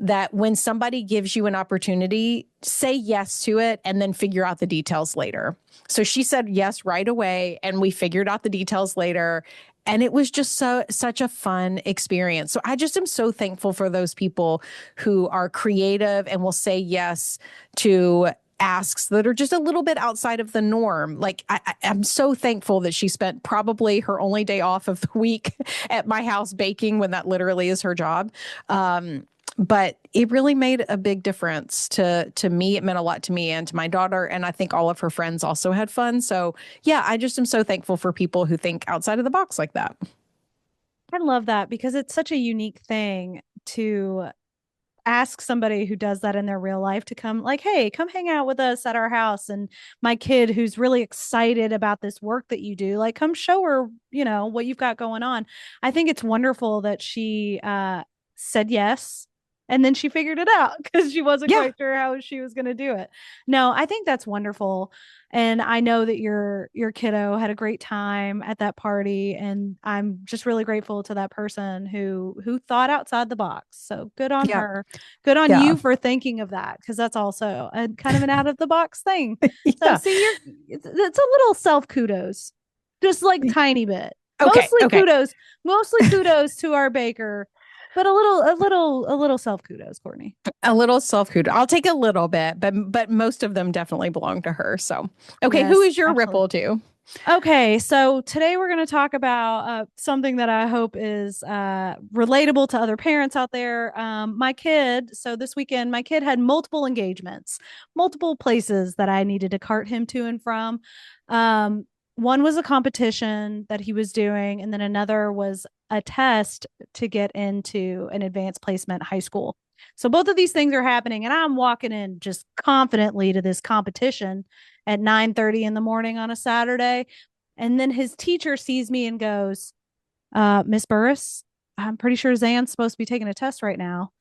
that when somebody gives you an opportunity, say yes to it and then figure out the details later. So she said yes right away, and we figured out the details later. And it was just such a fun experience. So I just am so thankful for those people who are creative and will say yes to asks that are just a little bit outside of the norm. Like I'm so thankful that she spent probably her only day off of the week at my house baking when that literally is her job. But it really made a big difference to me. It meant a lot to me and to my daughter. And I think all of her friends also had fun. So yeah, I just am so thankful for people who think outside of the box like that. I love that because it's such a unique thing to ask somebody who does that in their real life to come like, hey, come hang out with us at our house. And my kid who's really excited about this work that you do, like come show her, what you've got going on. I think it's wonderful that she said yes. And then she figured it out because she wasn't Yeah. quite sure how she was going to do it. No, I think that's wonderful. And I know that your kiddo had a great time at that party. And I'm just really grateful to that person who thought outside the box. So good on Yeah. her. Good on Yeah. you for thinking of that, because that's also a kind of an out of the box thing. So Yeah. see, it's a little self kudos, just like tiny bit. Okay. Okay. Mostly kudos to our baker, but a little self kudos, Courtney. A little self kudos. I'll take a little bit, but most of them definitely belong to her. So, okay. Who Yes, is your absolutely. ripple to? Okay, so today we're going to talk about something that I hope is relatable to other parents out there. My kid, so this weekend, my kid had multiple engagements, multiple places that I needed to cart him to and from. Um, one was a competition that he was doing, and then another was a test to get into an advanced placement high school. So both of these things are happening, and I'm walking in just confidently to this competition at 9:30 in the morning on a Saturday. And then his teacher sees me and goes, Miss Burris, I'm pretty sure Zan's supposed to be taking a test right now.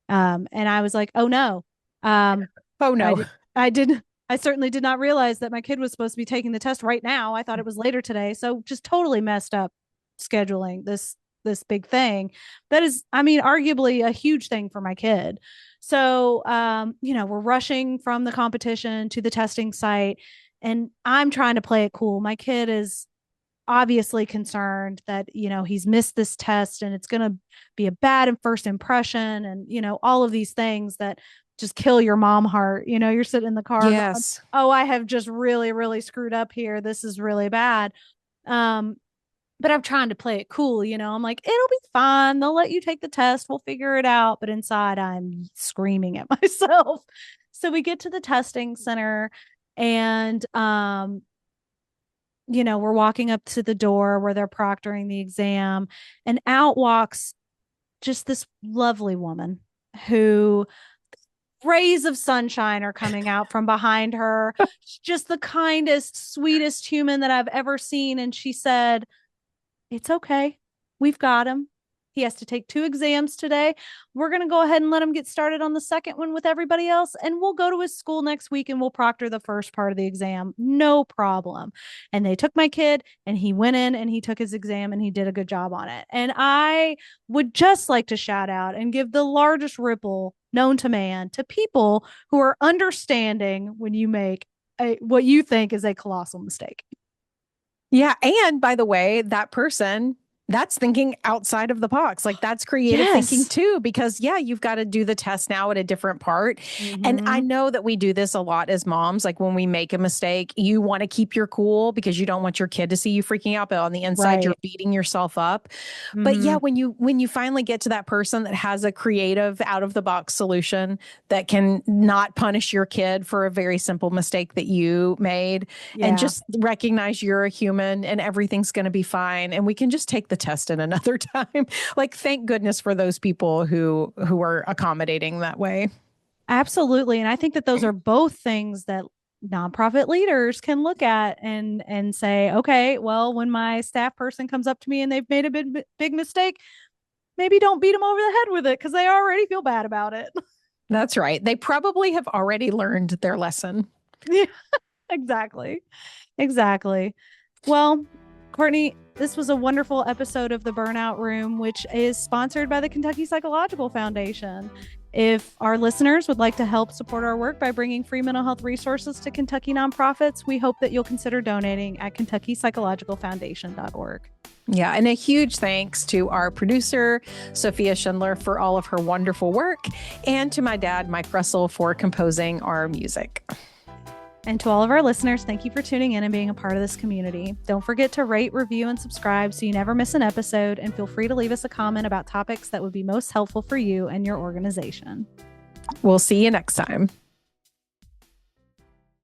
And I was like, oh no. Oh I no. did, I did I certainly did not realize that my kid was supposed to be taking the test right now. I thought it was later today. So just totally messed up scheduling this big thing. That is, I mean, arguably a huge thing for my kid. So we're rushing from the competition to the testing site, and I'm trying to play it cool. My kid is obviously concerned that he's missed this test and it's going to be a bad first impression, and all of these things that just kill your mom heart. You're sitting in the car going, Yes. oh, I have just really, really screwed up here, this is really bad. But I'm trying to play it cool. I'm like, it'll be fine, they'll let you take the test, we'll figure it out. But inside I'm screaming at myself. So we get to the testing center, and we're walking up to the door where they're proctoring the exam, and out walks just this lovely woman who rays of sunshine are coming out from behind her. Just the kindest, sweetest human that I've ever seen. And she said, it's okay. We've got him. He has to take 2 exams today. We're going to go ahead and let him get started on the second one with everybody else. And we'll go to his school next week and we'll proctor the first part of the exam. No problem. And they took my kid, and he went in and he took his exam and he did a good job on it. And I would just like to shout out and give the largest ripple known to man to people who are understanding when you make what you think is a colossal mistake. Yeah. And by the way, that person, that's thinking outside of the box. Like that's creative thinking too, because you've got to do the test now at a different part. Mm-hmm. And I know that we do this a lot as moms. Like when we make a mistake, you want to keep your cool because you don't want your kid to see you freaking out, but on the inside, you're beating yourself up. Mm-hmm. But when you finally get to that person that has a creative out of the box solution that can not punish your kid for a very simple mistake that you made, and just recognize you're a human and everything's going to be fine. And we can just take the test in another time. Like, thank goodness for those people who are accommodating that way. Absolutely. And I think that those are both things that nonprofit leaders can look at and say, okay, well, when my staff person comes up to me and they've made a big mistake, maybe don't beat them over the head with it because they already feel bad about it. That's right. They probably have already learned their lesson. Yeah, exactly. Well, Courtney, this was a wonderful episode of The Burnout Room, which is sponsored by the Kentucky Psychological Foundation. If our listeners would like to help support our work by bringing free mental health resources to Kentucky nonprofits, we hope that you'll consider donating at KentuckyPsychologicalFoundation.org. Yeah, and a huge thanks to our producer, Sophia Schindler, for all of her wonderful work, and to my dad, Mike Russell, for composing our music. And to all of our listeners, thank you for tuning in and being a part of this community. Don't forget to rate, review, and subscribe so you never miss an episode. And feel free to leave us a comment about topics that would be most helpful for you and your organization. We'll see you next time.